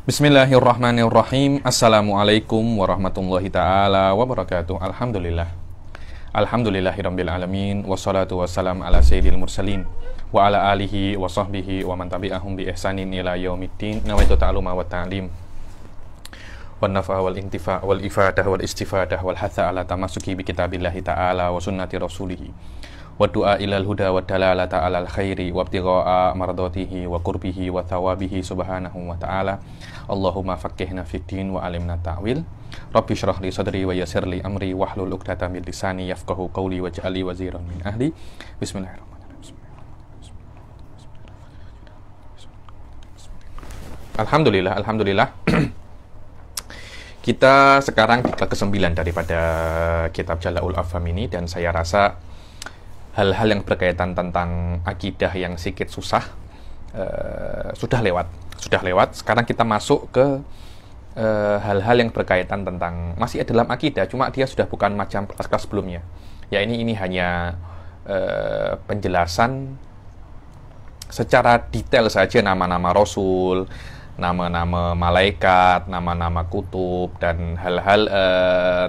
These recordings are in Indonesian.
Bismillahirrahmanirrahim. Assalamualaikum warahmatullahi ta'ala wabarakatuh. Alhamdulillah. Alhamdulillahirabbil alamin. Wassalatu wassalam ala sayyidil mursalin wa ala alihi wa sahbihi wa man tabi'ahum bi ihsanin ila yaumiddin. Nawaitu ta'aluma wa ta'lim wan nafa wal intifa wal ifadah wal istifadah wal hatha ala tamasuki bi kitabillahi ta'ala wa sunnati rasulih wa du'a ilal huda wa dalalata alal khairi wa ibtigha'a mardatihi wa qurbihi wa thawabihi subhanahu wa ta'ala. Allahumma faqqihna fid din wa alimna ta'wil. Rabbi shrah li sadri wa yassir li amri wahlul 'uqdatam min lisani yafqahu qawli waj'al li waziran min ahli. Bismillahirrahmanirrahim. Alhamdulillah. Kita sekarang di kelas ke-9 daripada kitab Jala'ul Afham ini, dan saya rasa hal-hal yang berkaitan tentang akidah yang sedikit susah sudah lewat. Sekarang kita masuk ke hal-hal yang berkaitan tentang masih dalam akidah, cuma dia sudah bukan macam kelas-kelas sebelumnya. Ya ini hanya penjelasan secara detail saja nama-nama Rasul, nama-nama malaikat, nama-nama kutub, dan hal-hal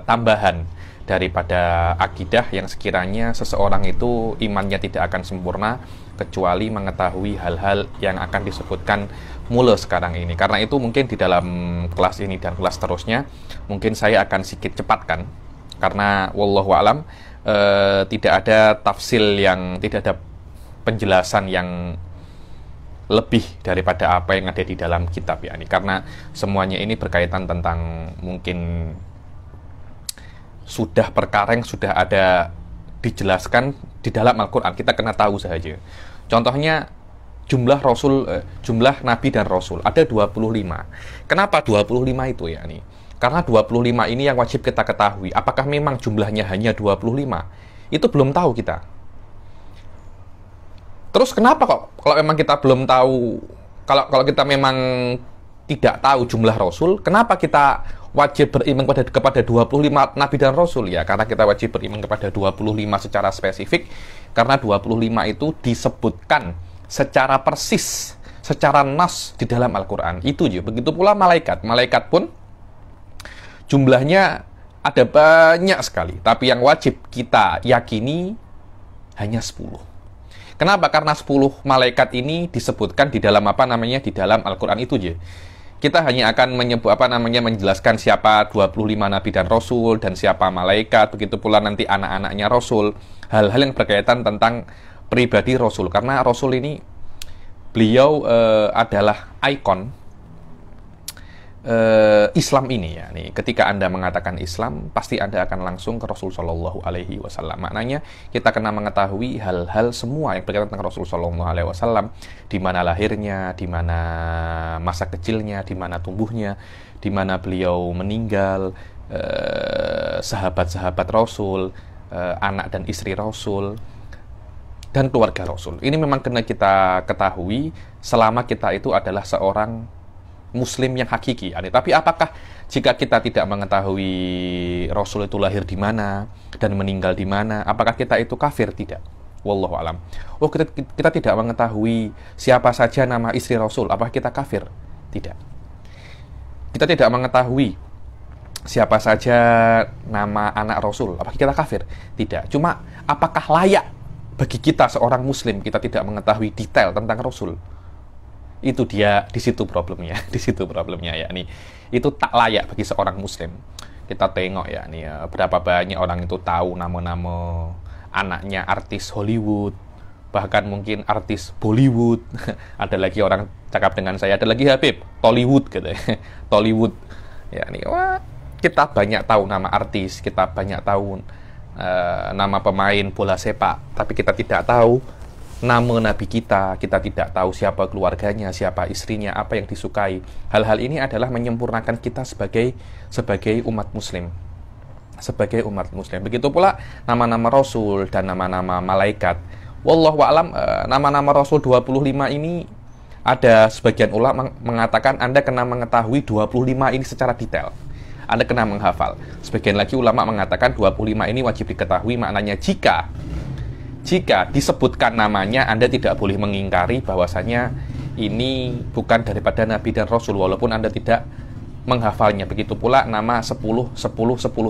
tambahan daripada akidah yang sekiranya seseorang itu imannya tidak akan sempurna kecuali mengetahui hal-hal yang akan disebutkan mulai sekarang ini. Karena itu mungkin di dalam kelas ini dan kelas terusnya mungkin saya akan sedikit cepatkan, karena wallahu alam tidak ada tafsil yang, tidak ada penjelasan yang lebih daripada apa yang ada di dalam kitab ya ini, karena semuanya ini berkaitan tentang mungkin sudah perkara yang sudah ada dijelaskan di dalam Al-Quran, kita kena tahu saja. Contohnya jumlah Rasul, jumlah Nabi dan Rasul ada 25. Kenapa 25 itu ya ini? Karena 25 ini yang wajib kita ketahui. Apakah memang jumlahnya hanya 25? Itu belum tahu kita. Terus kenapa kok kalau memang kita belum tahu, kalau kita memang tidak tahu jumlah Rasul, kenapa kita wajib beriman kepada 25 Nabi dan Rasul? Ya, karena kita wajib beriman kepada 25 secara spesifik, karena 25 itu disebutkan secara persis, secara nas di dalam Al-Quran. Itu aja. Begitu pula malaikat. Malaikat pun jumlahnya ada banyak sekali, tapi yang wajib kita yakini hanya 10. Kenapa? Karena 10 malaikat ini disebutkan di dalam di dalam Al-Quran itu aja. Kita hanya akan menjelaskan siapa 25 Nabi dan Rasul, dan siapa malaikat, begitu pula nanti anak-anaknya Rasul, hal-hal yang berkaitan tentang pribadi Rasul. Karena Rasul ini, beliau adalah ikon Islam ini ya. Nih, ketika Anda mengatakan Islam, pasti Anda akan langsung ke Rasul Shallallahu Alaihi Wasallam. Maknanya kita kena mengetahui hal-hal semua yang berkaitan tentang Rasul Shallallahu Alaihi Wasallam, di mana lahirnya, di mana masa kecilnya, di mana tumbuhnya, di mana beliau meninggal, sahabat-sahabat Rasul, anak dan istri Rasul, dan keluarga Rasul. Ini memang kena kita ketahui selama kita itu adalah seorang Muslim yang hakiki. Tapi apakah jika kita tidak mengetahui Rasul itu lahir di mana dan meninggal di mana, apakah kita itu kafir? Tidak. Wallahu alam. Kita tidak mengetahui siapa saja nama istri Rasul, apakah kita kafir? Tidak. Kita tidak mengetahui siapa saja nama anak Rasul, apakah kita kafir? Tidak. Cuma apakah layak bagi kita seorang Muslim kita tidak mengetahui detail tentang Rasul? Itu dia, di situ problemnya ya nih. Itu tak layak bagi seorang Muslim. Kita tengok ya nih, berapa banyak orang itu tahu nama-nama anaknya artis Hollywood, bahkan mungkin artis Bollywood. Ada lagi orang cakap dengan saya, ada lagi Habib Tollywood gitu ya. Tollywood ya nih. Wah, kita banyak tahu nama artis, kita banyak tahu nama pemain bola sepak, tapi kita tidak tahu nama Nabi kita tidak tahu siapa keluarganya, siapa istrinya, apa yang disukai. Hal-hal ini adalah menyempurnakan kita sebagai umat Muslim. Sebagai umat Muslim. Begitu pula nama-nama Rasul dan nama-nama malaikat. Wallahu a'lam, nama-nama Rasul 25 ini, ada sebagian ulama mengatakan Anda kena mengetahui 25 ini secara detail. Anda kena menghafal. Sebagian lagi ulama mengatakan 25 ini wajib diketahui, maknanya jika disebutkan namanya, Anda tidak boleh mengingkari bahwasanya ini bukan daripada Nabi dan Rasul, walaupun Anda tidak menghafalnya. Begitu pula nama 10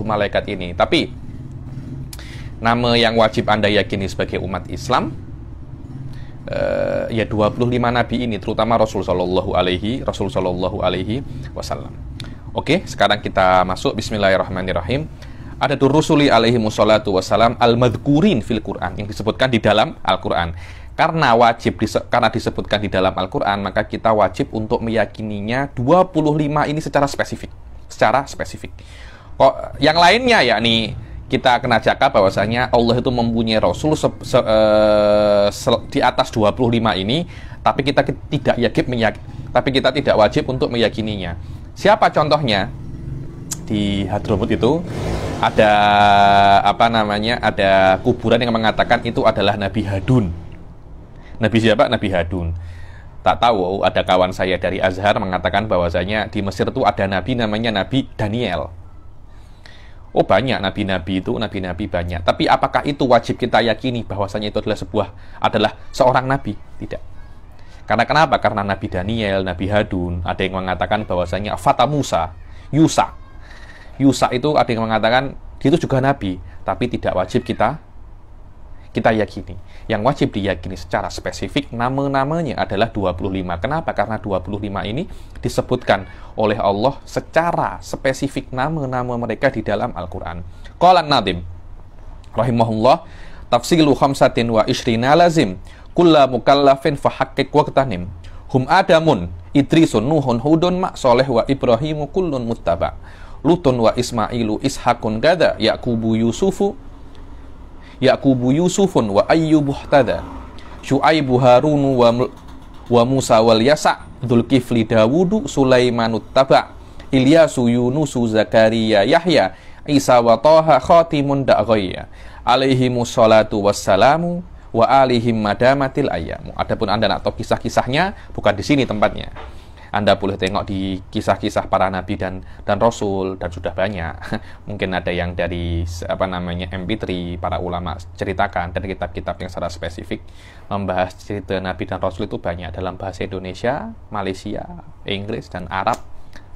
malaikat ini. Tapi nama yang wajib Anda yakini sebagai umat Islam, ya 25 Nabi ini, terutama Rasul Sallallahu Alaihi Wasallam. Oke, sekarang kita masuk. Bismillahirrahmanirrahim. Ada rusuli alaihi wassalatu wassalam al-madhkurin fil Quran, yang disebutkan di dalam Al-Quran. Karena disebutkan di dalam Al-Quran, maka kita wajib untuk meyakininya 25 ini secara spesifik. Kok yang lainnya, yakni kita kena jaga bahwasanya Allah itu mempunyai Rasul di atas 25 ini, tapi kita tidak wajib untuk meyakininya. Siapa contohnya? Di Hadramut itu ada ada kuburan yang mengatakan itu adalah Nabi Hadun. Nabi siapa? Nabi Hadun. Tak tahu, ada kawan saya dari Azhar mengatakan bahwasanya di Mesir itu ada nabi namanya Nabi Daniel. Oh, banyak nabi-nabi banyak. Tapi apakah itu wajib kita yakini bahwasanya itu adalah seorang nabi? Tidak. Karena kenapa? Karena Nabi Daniel, Nabi Hadun, ada yang mengatakan bahwasanya Fata Musa, Yusa itu ada yang mengatakan itu juga nabi, tapi tidak wajib kita yakini. Yang wajib diyakini secara spesifik nama-namanya adalah 25. Kenapa? Karena 25 ini disebutkan oleh Allah secara spesifik nama-nama mereka di dalam Al-Quran. Qala Nadim rahimahullah, tafsilu khamsatin wa ishrina lazim kulla mukallafin fahaqqiq waqtanim hum adamun idrisun nuhun hudun ma soleh wa ibrahimu kullun muttaba Lutun wa Ismailu Ishakun gada Yaqubu Yusufun wa Ayyubu htada Syu'aibu Harunu wa Musa wal Yasa Dzulkifli Dawudu Sulaimanut taba Ilyasu Yunusu Zakaria Yahya Isa wa Taha khatimun da'ghaya alaihimus salatu wassalamu wa alihim madamatil ayyamu. Adapun Anda nak tahu kisah-kisahnya, bukan di sini tempatnya. Anda boleh tengok di kisah-kisah para nabi dan rasul, dan sudah banyak. Mungkin ada yang dari MP3 para ulama ceritakan, dan kitab-kitab yang secara spesifik membahas cerita nabi dan rasul itu banyak dalam bahasa Indonesia, Malaysia, Inggris, dan Arab.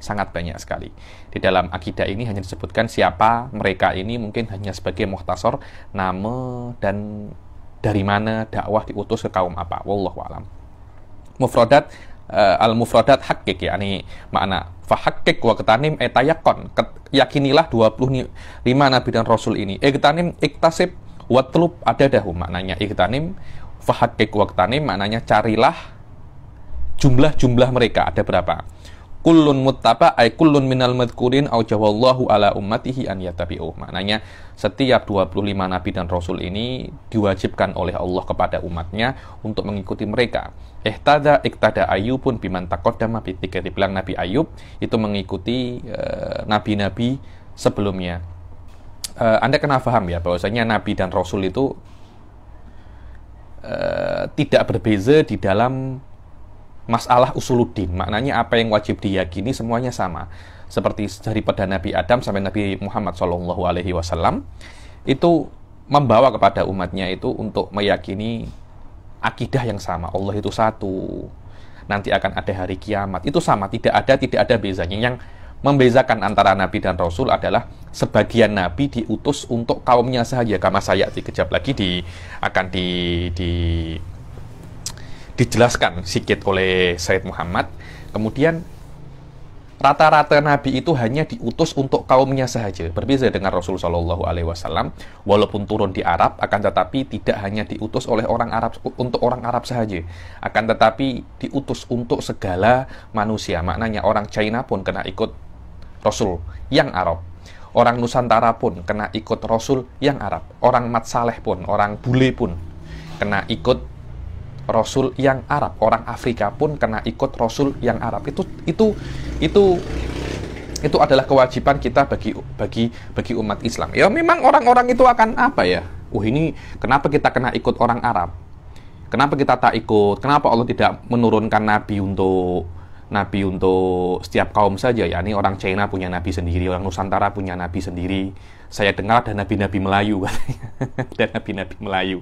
Sangat banyak sekali. Di dalam akidah ini hanya disebutkan siapa mereka ini, mungkin hanya sebagai mukhtasar nama dan dari mana dakwah diutus ke kaum apa. Wallahu a'lam. Mufradat al-mufradat haqiq, yakni makna fahaqqiq wa qtanim etayakon, yakinilah 25 nabi dan rasul ini. Iqtanim iktasib watlub adadahu, maknanya iqtanim, fahaqqiq wa qtanim maknanya carilah jumlah mereka ada berapa. Kullun muttaba ay kullun minal madhkurin au jawallahu ala ummatihi an yatabi'u, maknanya setiap 25 nabi dan rasul ini diwajibkan oleh Allah kepada umatnya untuk mengikuti mereka. Iktada Ayyubun biman taqaddama bi dzikri, bilang Nabi Ayub itu mengikuti nabi-nabi sebelumnya. Anda kena paham ya bahwasanya nabi dan rasul itu tidak berbeza di dalam masalah usuluddin, maknanya apa yang wajib diyakini semuanya sama. Seperti daripada Nabi Adam sampai Nabi Muhammad SAW itu membawa kepada umatnya itu untuk meyakini akidah yang sama. Allah itu satu, nanti akan ada hari kiamat, itu sama, tidak ada bezanya. Yang membezakan antara Nabi dan Rasul adalah sebagian Nabi diutus untuk kaumnya saja, kama saya kejap lagi akan dijelaskan sedikit oleh Sayyid Muhammad. Kemudian rata-rata nabi itu hanya diutus untuk kaumnya saja, berbeza dengan Rasul Shallallahu Alaihi Wasallam. Walaupun turun di Arab, akan tetapi tidak hanya diutus oleh orang Arab untuk orang Arab saja, akan tetapi diutus untuk segala manusia. Maknanya orang China pun kena ikut Rasul yang Arab, orang Nusantara pun kena ikut Rasul yang Arab, orang Mat Saleh pun, orang Bule pun kena ikut Rasul yang Arab, orang Afrika pun kena ikut Rasul yang Arab. Itu adalah kewajiban kita bagi umat Islam. Ya memang orang-orang itu akan apa ya? Ini kenapa kita kena ikut orang Arab? Kenapa kita tak ikut? Kenapa Allah tidak menurunkan nabi untuk setiap kaum saja? Ya, ini orang China punya nabi sendiri, orang Nusantara punya nabi sendiri. Saya dengar ada nabi-nabi Melayu katanya. Ada nabi-nabi Melayu.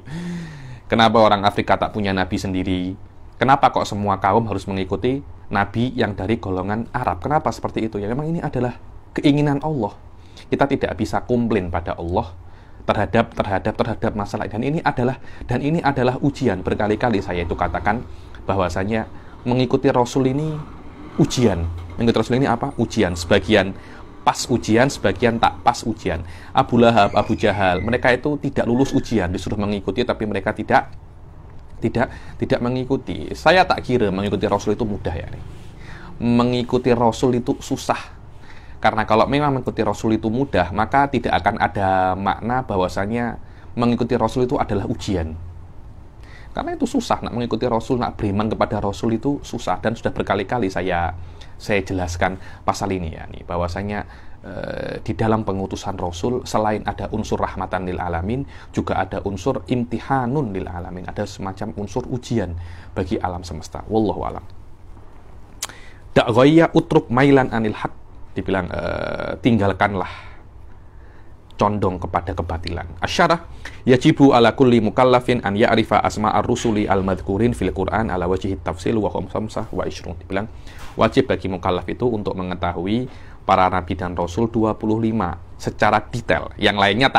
Kenapa orang Afrika tak punya nabi sendiri? Kenapa kok semua kaum harus mengikuti nabi yang dari golongan Arab? Kenapa seperti itu? Ya memang ini adalah keinginan Allah. Kita tidak bisa komplain pada Allah terhadap masalah, dan ini adalah ujian. Berkali-kali saya itu katakan bahwasanya mengikuti Rasul ini ujian. Mengikuti Rasul ini apa? Ujian. Sebagian pas ujian, sebagian tak pas ujian. Abu Lahab, Abu Jahal, mereka itu tidak lulus ujian, disuruh mengikuti tapi mereka tidak mengikuti. Saya tak kira mengikuti Rasul itu mudah ya nih. Mengikuti Rasul itu susah. Karena kalau memang mengikuti Rasul itu mudah, maka tidak akan ada makna bahwasanya mengikuti Rasul itu adalah ujian. Karena itu susah, nak mengikuti Rasul, nak beriman kepada Rasul itu susah. Dan sudah berkali-kali saya jelaskan pasal ini ya nih, bahwasanya di dalam pengutusan Rasul selain ada unsur rahmatan lil alamin, juga ada unsur imtihanun lil alamin, ada semacam unsur ujian bagi alam semesta. Wallahu alam. Da'ghayya utruk mailan anil haq, dibilang tinggalkanlah condong kepada kebatilan. Asyarah, yajibu ala kulli mukallafin an ya'rifa asma'ar rusuli al-madhkurin fil Qur'an ala wajhi tafsil wa khamsah wa ishrun. Dibilang wajib bagi mukallaf itu untuk mengetahui para nabi dan rasul 25 secara detail. Yang lainnya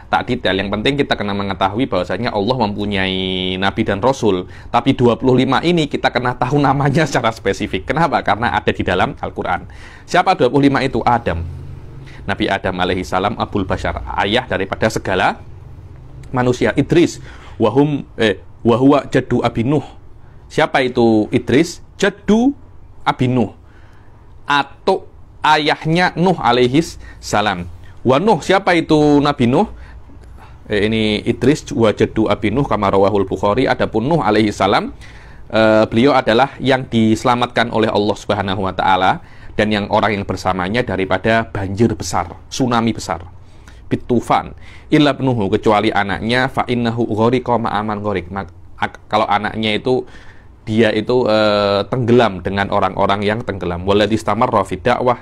tak detail. Yang penting kita kena mengetahui bahwasanya Allah mempunyai nabi dan rasul. Tapi 25 ini kita kena tahu namanya secara spesifik. Kenapa? Karena ada di dalam Al-Qur'an. Siapa 25 itu? Adam. Nabi Adam alaihi salam, Abul Bashar, ayah daripada segala manusia. Idris, wahuwa jaddu Abi Nuh. Siapa itu Idris? Jaddu Abi Nuh, atau ayahnya Nuh alaihi salam. Wa Nuh, siapa itu Nabi Nuh? Ini Idris wa jaddu Abi Nuh kama rawahul Bukhari. Adapun Nuh alaihi salam, beliau adalah yang diselamatkan oleh Allah Subhanahu wa taala dan yang orang yang bersamanya daripada banjir besar, tsunami besar, bitufan. Illa ibnuhu, kecuali anaknya, fa innahu ghariqa ma'aman gharik. Kalau anaknya itu dia itu tenggelam dengan orang-orang yang tenggelam. Waladhi istamarra fi da'wah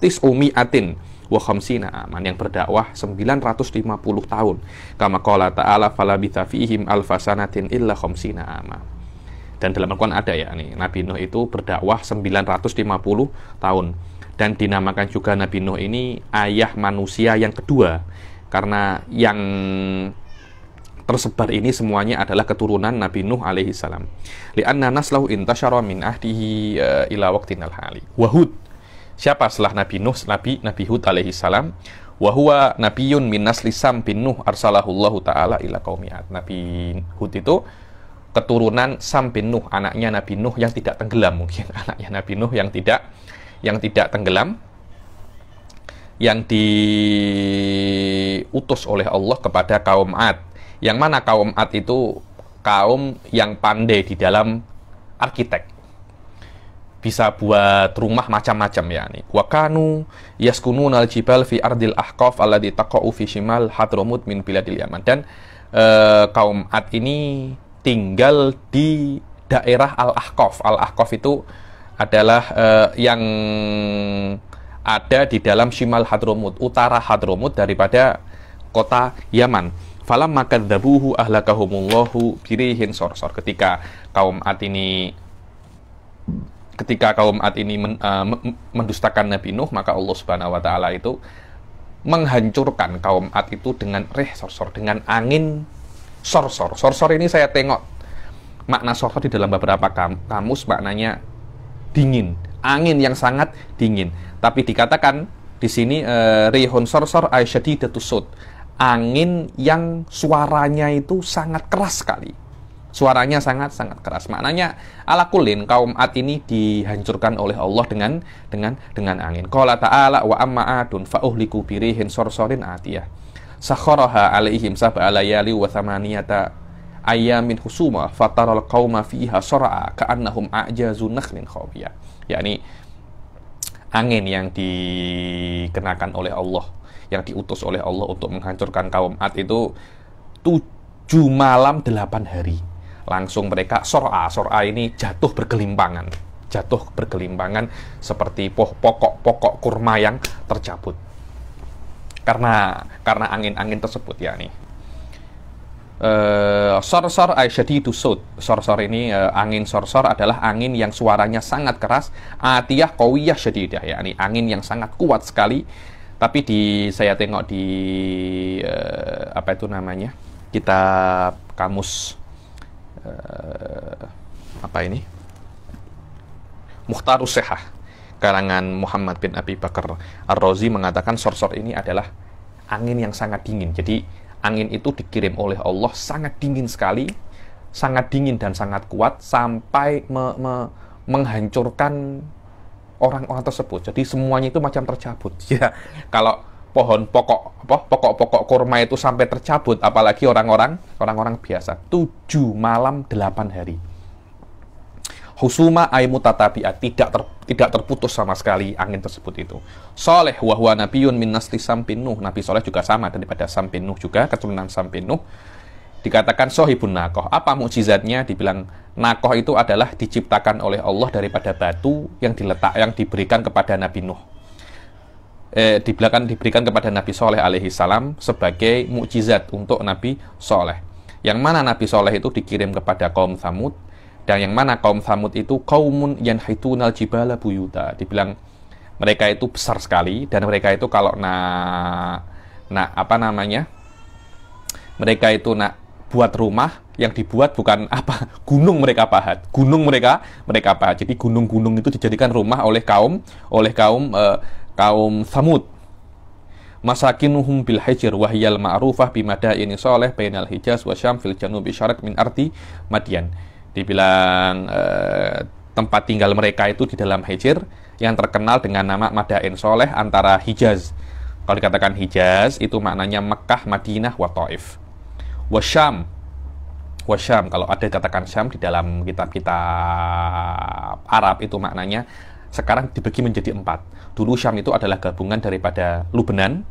tis'umi'atin wa khamsina aman, yang berdakwah 950 tahun. Kama qala ta'ala falabitha fihim alfasanatin illa khamsina aman. Dan dalam Al-Quran ada ya nih, Nabi Nuh itu berdakwah 950 tahun. Dan dinamakan juga Nabi Nuh ini ayah manusia yang kedua, karena yang tersebar ini semuanya adalah keturunan Nabi Nuh alaihi salam. Li'anna naslahu intasyara min ahdihi ila waqtinal hali. Wahud, siapa setelah Nabi Nuh? Nabi Hud alaihi salam. Wa huwa nabiyyun min nasli Sam bin Nuh arsalahullahu ta'ala ila qaumiyat. Nabi Hud itu keturunan Sam bin Nuh, anaknya Nabi Nuh yang tidak tenggelam, mungkin anaknya Nabi Nuh yang tidak tenggelam, yang diutus oleh Allah kepada kaum Ad. Yang mana kaum Ad itu kaum yang pandai di dalam arsitek, bisa buat rumah macam-macam ya nih. Wa kanu yaskununal jibal fi ardil ahqaf alladhi taqa'u fi shimal Hadramut min biladil Yaman. Dan kaum Ad ini tinggal di daerah Al-Ahqaf. Al-Ahqaf itu adalah yang ada di dalam Shimal Hadramut, utara Hadramut daripada kota Yaman. Falamma kadzabuhu ahlakahumullahu birihin sorsor. Ketika kaum Ad ini mendustakan Nabi Nuh, maka Allah Subhanahu wa taala itu menghancurkan kaum Ad itu dengan sorsor, dengan angin sorsor. Sorsor ini saya tengok makna sorsor di dalam beberapa kamus, maknanya dingin, angin yang sangat dingin. Tapi dikatakan di sini rihun sorsor aisyadidatus sud, angin yang suaranya itu sangat keras sekali. Suaranya sangat-sangat keras. Maknanya ala kulin kaum Ad ini dihancurkan oleh Allah dengan angin. Qala ta'ala wa amma adun fa uhliku birihin sorsorin atiyah sakharaha alaihim sab'a layali wa thamaniyata ayamin husuma fataral qauma fiha sara'a ka'annahum a'jazu nakhlin khawiyah. Yakni angin yang dikenakan oleh Allah, yang diutus oleh Allah untuk menghancurkan kaum Ad itu 7 malam 8 hari. Langsung mereka sor'a ini jatuh bergelimpangan seperti pokok-pokok kurma yang tercabut karena angin-angin tersebut ya nih. Sorsor aisyadidu sud. Sorsor ini angin sorsor adalah angin yang suaranya sangat keras. Atiyah qawiyah syadidah, yakni angin yang sangat kuat sekali. Tapi saya tengok di apa itu namanya? Kitab kamus apa ini? Mukhtarus Sihah karangan Muhammad bin Abi Bakar Ar-Razi mengatakan sorsor ini adalah angin yang sangat dingin. Jadi angin itu dikirim oleh Allah sangat dingin sekali, sangat dingin dan sangat kuat sampai menghancurkan orang-orang tersebut. Jadi semuanya itu macam tercabut. Ya, kalau pokok-pokok kurma itu sampai tercabut, apalagi orang-orang biasa. 7 malam 8 hari. Husuma aimutatabi'at, tidak terputus sama sekali angin tersebut itu. Soleh wa huwa nabiyun min nasli Sam bin Nuh. Nabi Soleh juga sama daripada Sam bin Nuh juga, keturunan Sam bin Nuh. Dikatakan sohibun nakoh. Apa mukjizatnya? Dibilang nakoh itu adalah diciptakan oleh Allah daripada batu yang diberikan kepada Nabi Nuh. Diberikan kepada Nabi Soleh alaihi salam sebagai mukjizat untuk Nabi Soleh. Yang mana Nabi Soleh itu dikirim kepada kaum Tsamud. Dan yang mana kaum Tsamud itu kaumun yanhitunal jibala buyuta. Dibilang mereka itu besar sekali dan mereka itu kalau apa namanya? Mereka itu buat rumah yang dibuat bukan gunung mereka pahat. Gunung mereka pahat. Jadi gunung-gunung itu dijadikan rumah oleh kaum Tsamud. Masakinuhum bil hijr wa hiyal ma'rufah bimadaini Saleh bainal Hijaz wa Syam fil janubi syarq min ardi Madian. Dibilang tempat tinggal mereka itu di dalam Hijr yang terkenal dengan nama Madain Soleh antara Hijaz. Kalau dikatakan Hijaz itu maknanya Mekah, Madinah, wa Taif. Wasyam, kalau ada dikatakan Syam di dalam kitab-kitab Arab itu maknanya sekarang dibagi menjadi 4. Dulu Syam itu adalah gabungan daripada Lebanon,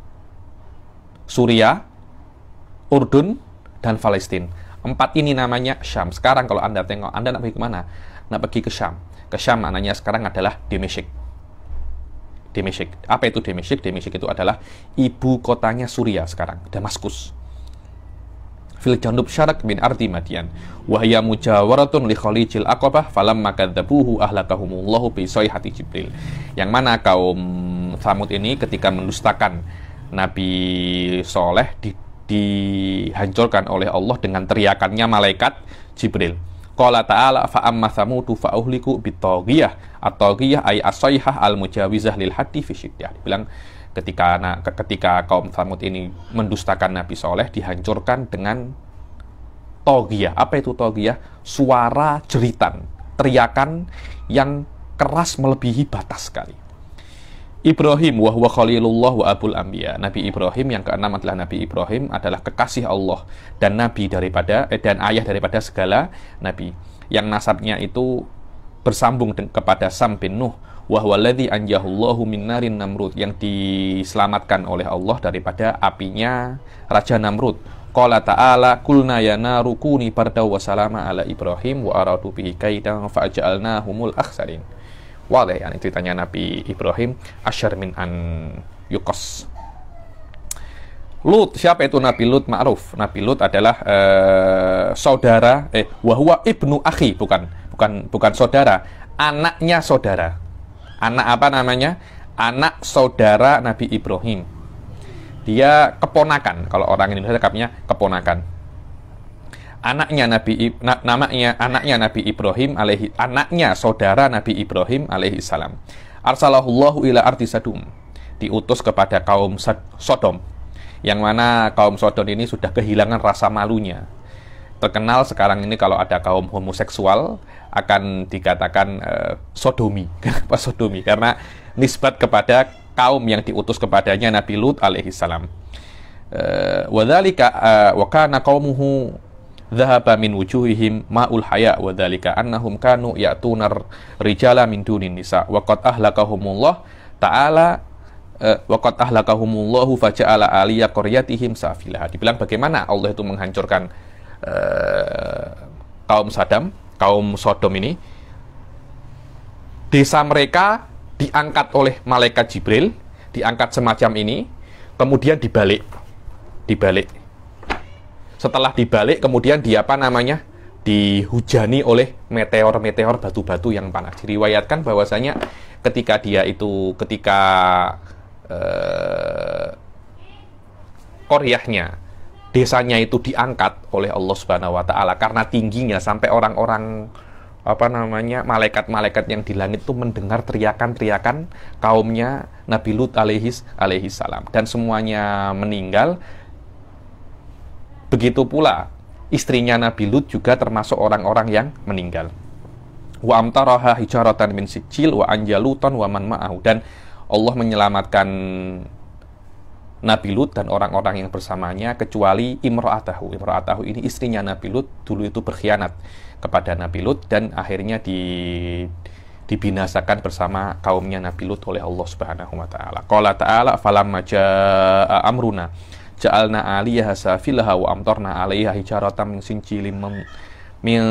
Suriah, Urdun, dan Palestina. 4 ini namanya Syam. Sekarang kalau Anda tengok, Anda nak pergi ke mana? Nak pergi ke Syam. Ke Syam maknanya sekarang adalah Damesyk. Apa itu Damesyk? Damesyk itu adalah ibu kotanya Suriah sekarang, Damaskus. Fil janub syarq min ardi Madian. Wa hiya mujawaratun li khalijil aqabah falamma kadzabuhu ahlakahumullahu bi sayhati Jibril. Yang mana kaum Tsamud ini ketika mendustakan Nabi Soleh dihancurkan oleh Allah dengan teriakannya malaikat Jibril. Qala ta'ala fa amma tsamudu fa uhliku bitaghiyah. At-taghiyah ay as-sayhah al-mujawizah lil haddi fi syiddah. Dibilang ketika kaum Tsamud ini mendustakan Nabi Soleh dihancurkan dengan taghiyah. Apa itu taghiyah? Suara jeritan, teriakan yang keras melebihi batas sekali. Ibrahim wa huwa khalilullah wa abul anbiya. Nabi Ibrahim yang keenam adalah Nabi Ibrahim adalah kekasih Allah dan nabi dan ayah daripada segala nabi. Yang nasabnya itu bersambung kepada Sam bin Nuh. Wa huwa alladzi anjahullahu min narin Namrud, yang diselamatkan oleh Allah daripada apinya Raja Namrud. Qala ta'ala kulna ya naru kuni bardaw wa salama ala Ibrahim wa aradu bihi kaidan fa'ja'alnahumul akhsarin. Waleh, yang ceritanya Nabi Ibrahim asyar min an yukos. Lut, siapa itu Nabi Lut? Ma'ruf. Nabi Lut adalah saudara wahwa ibnu akhi, bukan saudara, anaknya saudara. Anak apa namanya? Anak saudara Nabi Ibrahim. Dia keponakan, kalau orang Indonesia cakapnya keponakan. Anaknya saudara Nabi Ibrahim alaihi salam. Arsalahullahu ila ardi Sadum, diutus kepada kaum Sodom, yang mana kaum Sodom ini sudah kehilangan rasa malunya. Terkenal sekarang ini kalau ada kaum homoseksual akan dikatakan sodomi. Kenapa sodomi? Karena nisbat kepada kaum yang diutus kepadanya Nabi Lut alaihi salam. Wadzalika wa kana qaumuhu dhahaba min wujuhihim ma'ul haya wa dzalika annahum kanu ya'tunar rijala min dunin nisa wa qad ahlakahumullah ta'ala wa qad ahlakahumullahu faja'ala aliyya qaryatihim safilah. Dibilang bagaimana Allah itu menghancurkan kaum Sodom ini. Desa mereka diangkat oleh malaikat Jibril, diangkat semacam ini, kemudian dibalik Setelah dibalik, kemudian dia apa namanya? Dihujani oleh meteor-meteor batu-batu yang panas. Diriwayatkan bahwasanya ketika Koryahnya, desanya itu diangkat oleh Allah Subhanahu wa taala karena tingginya sampai orang-orang malaikat-malaikat yang di langit itu mendengar teriakan-teriakan kaumnya Nabi Lut alaihi salam, dan semuanya meninggal. Begitu pula istrinya Nabi Lut juga termasuk orang-orang yang meninggal. Wa amtaraha hijaratan min sijil wa anjaluton wa man ma'ahu, dan Allah menyelamatkan Nabi Lut dan orang-orang yang bersamanya kecuali imra'atahu. Imra'atahu ini istrinya Nabi Lut, dulu itu berkhianat kepada Nabi Lut dan akhirnya dibinasakan bersama kaumnya Nabi Lut oleh Allah Subhanahu wa taala. Qala ta'ala falamma jaa amruna ja'alna 'aliyaha safilaha wa amtarna 'alaiha hijaratan min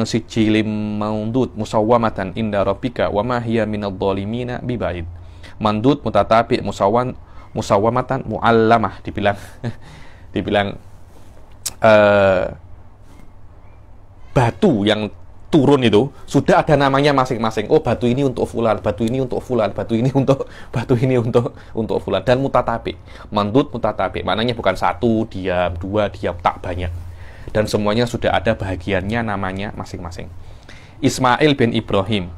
sijilin mandud musawwamatan inda rabbika wa ma hiya minadh dhalimina bibaid. Mandud mutatabi musawwamatan mu'allamah, dibilang batu yang turun itu sudah ada namanya masing-masing. Oh, batu ini untuk fulan, batu ini untuk fulan, batu ini untuk fulan, dan mutatabi. Mandud mutatabi, maknanya bukan satu diam, dua diam, tak banyak. Dan semuanya sudah ada bahagiannya namanya masing-masing. Ismail bin Ibrahim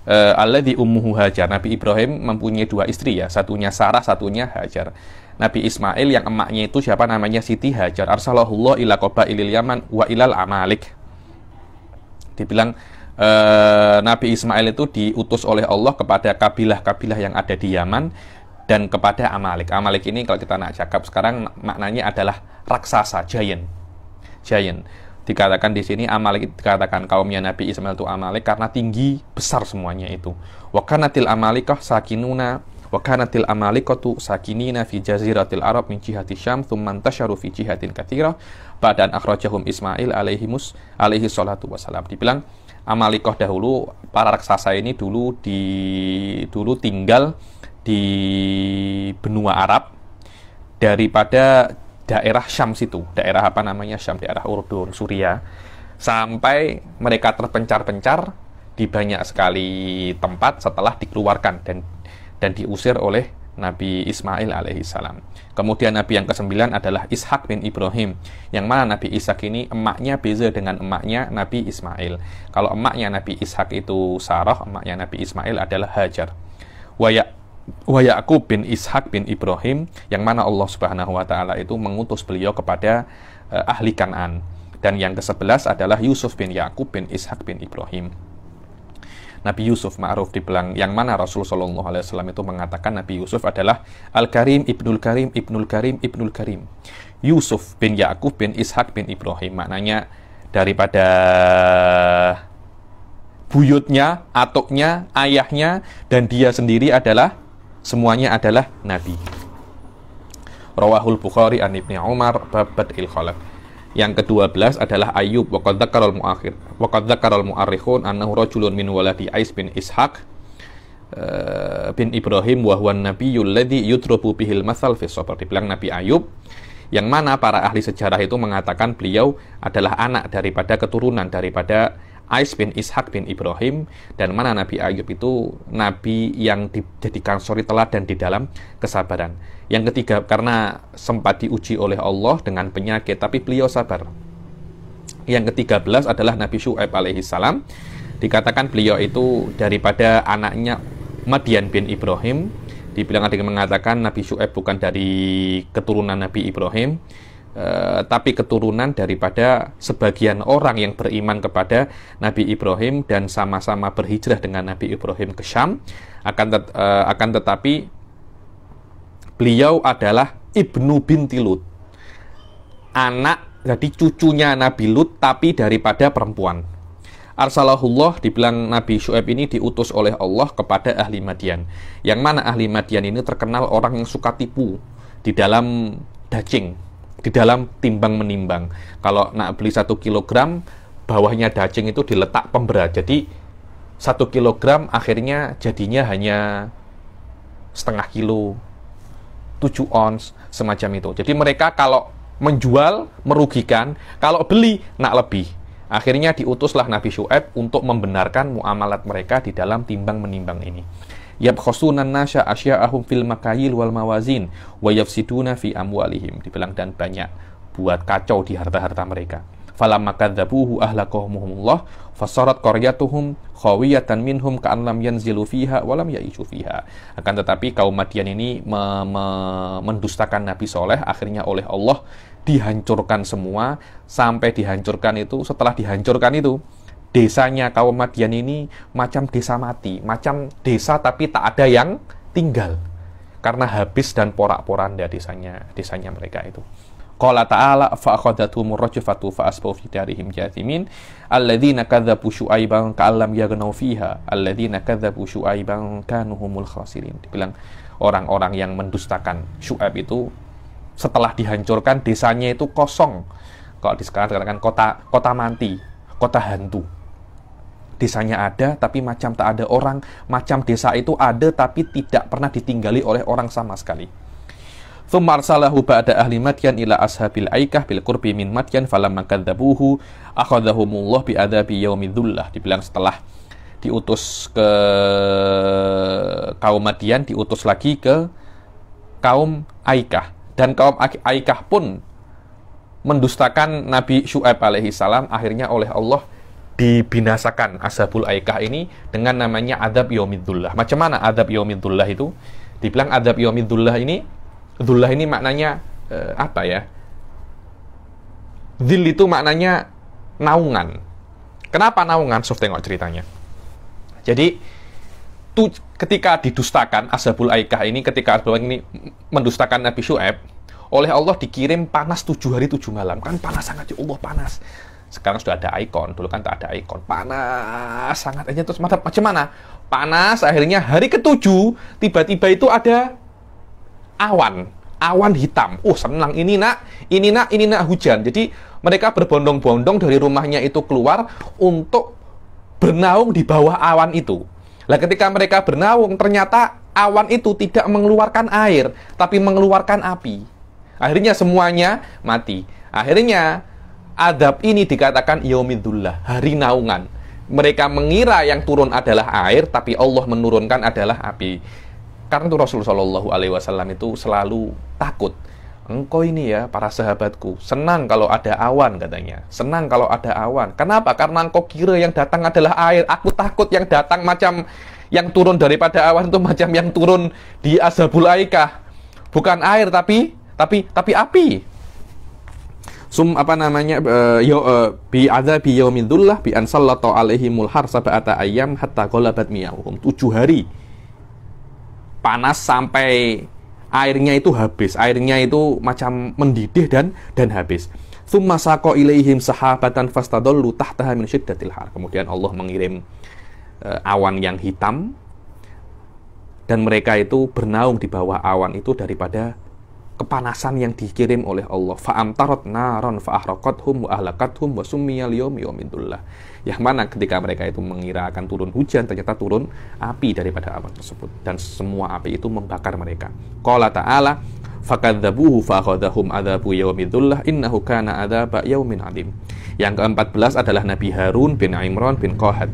alladzi ummuhu Hajar. Nabi Ibrahim mempunyai dua istri ya, satunya Sarah, satunya Hajar. Nabi Ismail yang emaknya itu siapa namanya? Siti Hajar. Arsalahullah ila qabailil Yaman wa ilal Amalik. Dibilang Nabi Ismail itu diutus oleh Allah kepada kabilah-kabilah yang ada di Yaman dan kepada Amalik. Amalik ini kalau kita nak cakap sekarang maknanya adalah raksasa, giant. Dikatakan di sini Amalik, dikatakan kaumnya Nabi Ismail itu Amalik karena tinggi besar semuanya itu. Wa kanatil Amalikah sakinuna wa kanatil Amalikatu sakinina fi jaziratil Arab min jihati Syam thumma intasharu fi jihatin katsirah ba'da an akhrajahum Ismail alaihi salatu wasalam. Dibilang Amalikah dahulu, para raksasa ini dulu tinggal di benua Arab daripada daerah Syam situ, daerah apa namanya Syam, daerah Urdun, Suria, sampai mereka terpencar-pencar di banyak sekali tempat setelah dikeluarkan dan diusir oleh Nabi Ismail alaihi salam. Kemudian Nabi yang ke-9 adalah Ishak bin Ibrahim, yang mana Nabi Ishak ini emaknya beza dengan emaknya Nabi Ismail. Kalau emaknya Nabi Ishak itu Sarah, emaknya Nabi Ismail adalah Hajar. Wa Ya'qub bin Ishak bin Ibrahim, yang mana Allah Subhanahu wa taala itu mengutus beliau kepada ahli Kan'an. Dan yang ke-11 adalah Yusuf bin Ya'qub bin Ishak bin Ibrahim. Nabi Yusuf ma'ruf dibilang, yang mana Rasulullah SAW itu mengatakan Nabi Yusuf adalah Al-Karim Ibnul Karim Ibnul Karim Ibnul Karim. Yusuf bin Ya'qub bin Ishak bin Ibrahim, maknanya daripada buyutnya, atuknya, ayahnya, dan dia sendiri adalah semuanya adalah Nabi. Rawahul Bukhari an Ibni Umar bab Bad'il Khalq. Yang ke-12 adalah Ayub. Wa qad dzakaral mu'arrikhun annahu rajulun min waladi Ais bin Ishaq bin Ibrahim wa huwa an-nabiyyul ladzi yudrabu bihil matsal fi sabr. Dibilang Nabi Ayub, yang mana para ahli sejarah itu mengatakan beliau adalah anak daripada keturunan daripada Ais bin Ishaq bin Ibrahim, dan mana Nabi Ayub itu nabi yang dijadikan suri teladan di dalam kesabaran. Yang ketiga, karena sempat diuji oleh Allah dengan penyakit tapi beliau sabar. Yang ke-13 adalah Nabi Syu'aib alaihi salam. Dikatakan beliau itu daripada anaknya Madian bin Ibrahim. Dibilang ada yang mengatakan Nabi Syu'aib bukan dari keturunan Nabi Ibrahim, tapi keturunan daripada sebagian orang yang beriman kepada Nabi Ibrahim dan sama-sama berhijrah dengan Nabi Ibrahim ke Syam. Akan tetapi beliau adalah Ibnu binti Lut, anak, jadi cucunya Nabi Lut tapi daripada perempuan. Arsalahullah, dibilang Nabi Syu'aib ini diutus oleh Allah kepada ahli Madian, yang mana ahli Madian ini terkenal orang yang suka tipu di dalam daging, di dalam timbang menimbang. Kalau nak beli 1 kilogram, bawahnya daging itu diletak pemberat. Jadi 1 kilogram akhirnya jadinya hanya setengah kilo, 7 ons, semacam itu. Jadi mereka kalau menjual merugikan, kalau beli nak lebih. Akhirnya diutuslah Nabi Syu'aib untuk membenarkan muamalat mereka di dalam timbang menimbang ini. Yabkhasunan nasya asya'ahum fil makayil wal mawazin wa yafsiduna fi amwalihim. Dibilang dan banyak buat kacau di harta-harta mereka. Falamma kadzabuhu ahlakahumullah fasarat qaryatuhum khawiyatan minhum ka'an lam yanzilu fiha wa lam ya'ishu fiha. Akan tetapi kaum Madian ini mendustakan Nabi Soleh, akhirnya oleh Allah dihancurkan semua. Sampai dihancurkan itu, setelah dihancurkan itu, desanya kaum Madian ini macam desa mati, macam desa tapi tak ada yang tinggal karena habis dan porak-poranda desanya mereka itu. Qala ta'ala fa'akhadhathumur rajfatu fa'asbahu fi darihim jathimin alladzina kadzabu syu'aiban ka'allam yaghnaw fiha alladzina kadzabu syu'aiban kanu humul khasirin. Dibilang orang-orang yang mendustakan Syu'aib itu setelah dihancurkan desanya itu kosong. Kalau di sekarang dikatakan kota mati, kota hantu. Desanya ada tapi macam tak ada orang, macam desa itu ada tapi tidak pernah ditinggali oleh orang sama sekali. Tsumma arsalahu ba'da ahli Madyan ila ashabil Aikah bil qurbi min Madyan falamma kadzabuhu akhadhahumullah bi adzabi yaumidzulah. Dibilang setelah diutus ke kaum Madyan, diutus lagi ke kaum Aikah, dan kaum Aikah pun mendustakan Nabi Syu'aib alaihi salam. Akhirnya oleh Allah dibinasakan ashabul Aikah ini dengan namanya adzab yaumidzulah. Macam mana adzab yaumidzulah itu? Dibilang adzab yaumidzulah ini, dzullah ini maknanya apa ya? Dzil itu maknanya naungan. Kenapa naungan? Sof tengok ceritanya. Jadi ketika didustakan ashabul Aikah ini, ketika ashabul Aikah ini mendustakan Nabi Syu'aib, oleh Allah dikirim panas 7 hari 7 malam. Kan panas sangat, ya Allah panas. Sekarang sudah ada ikon, dulu kan tak ada ikon. Panas sangat aja. Terus macam mana? Panas, akhirnya hari ke-7 tiba-tiba itu ada awan hitam. Oh, senang, ini nak hujan. Jadi mereka berbondong-bondong dari rumahnya itu keluar untuk bernaung di bawah awan itu. Lah ketika mereka bernaung, ternyata awan itu tidak mengeluarkan air, tapi mengeluarkan api. Akhirnya semuanya mati. Akhirnya adab ini dikatakan yaumidzulah, hari naungan. Mereka mengira yang turun adalah air, tapi Allah menurunkan adalah api. Karena itu Rasulullah Shallallahu Alaihi Wasallam itu selalu takut. Engkau ini ya, para sahabatku, senang kalau ada awan, katanya. Senang kalau ada awan. Kenapa? Karena engkau kira yang datang adalah air. Aku takut yang datang macam yang turun daripada awan itu macam yang turun di Ashabul Aikah. Bukan air, tapi api. Bi adzabi yaumidzulah bi an sallata alaihimul harsa ba'ata ayyam hatta ghalabat miyahum. 7 hari. Panas sampai airnya itu habis. Airnya itu macam mendidih dan habis. Tsumma saqa ilaihim sahabatan fastadallu tahtaha min syiddatil har. Kemudian Allah mengirim awan yang hitam, dan mereka itu bernaung di bawah awan itu daripada kepanasan yang dikirim oleh Allah. Fa'amtarat naran fa'ahraqathum wa ahlakathum wa summiyal yaum yaumidzulah. Yang mana ketika mereka itu mengira akan turun hujan, ternyata turun api daripada awan tersebut, dan semua api itu membakar mereka. Qala ta'ala fakadzabuhu fa'akhadhahum adzabu yaumidzulah innahu kana adzaba yaumin adzim. Yang ke-14 adalah Nabi Harun bin Imran bin Qahat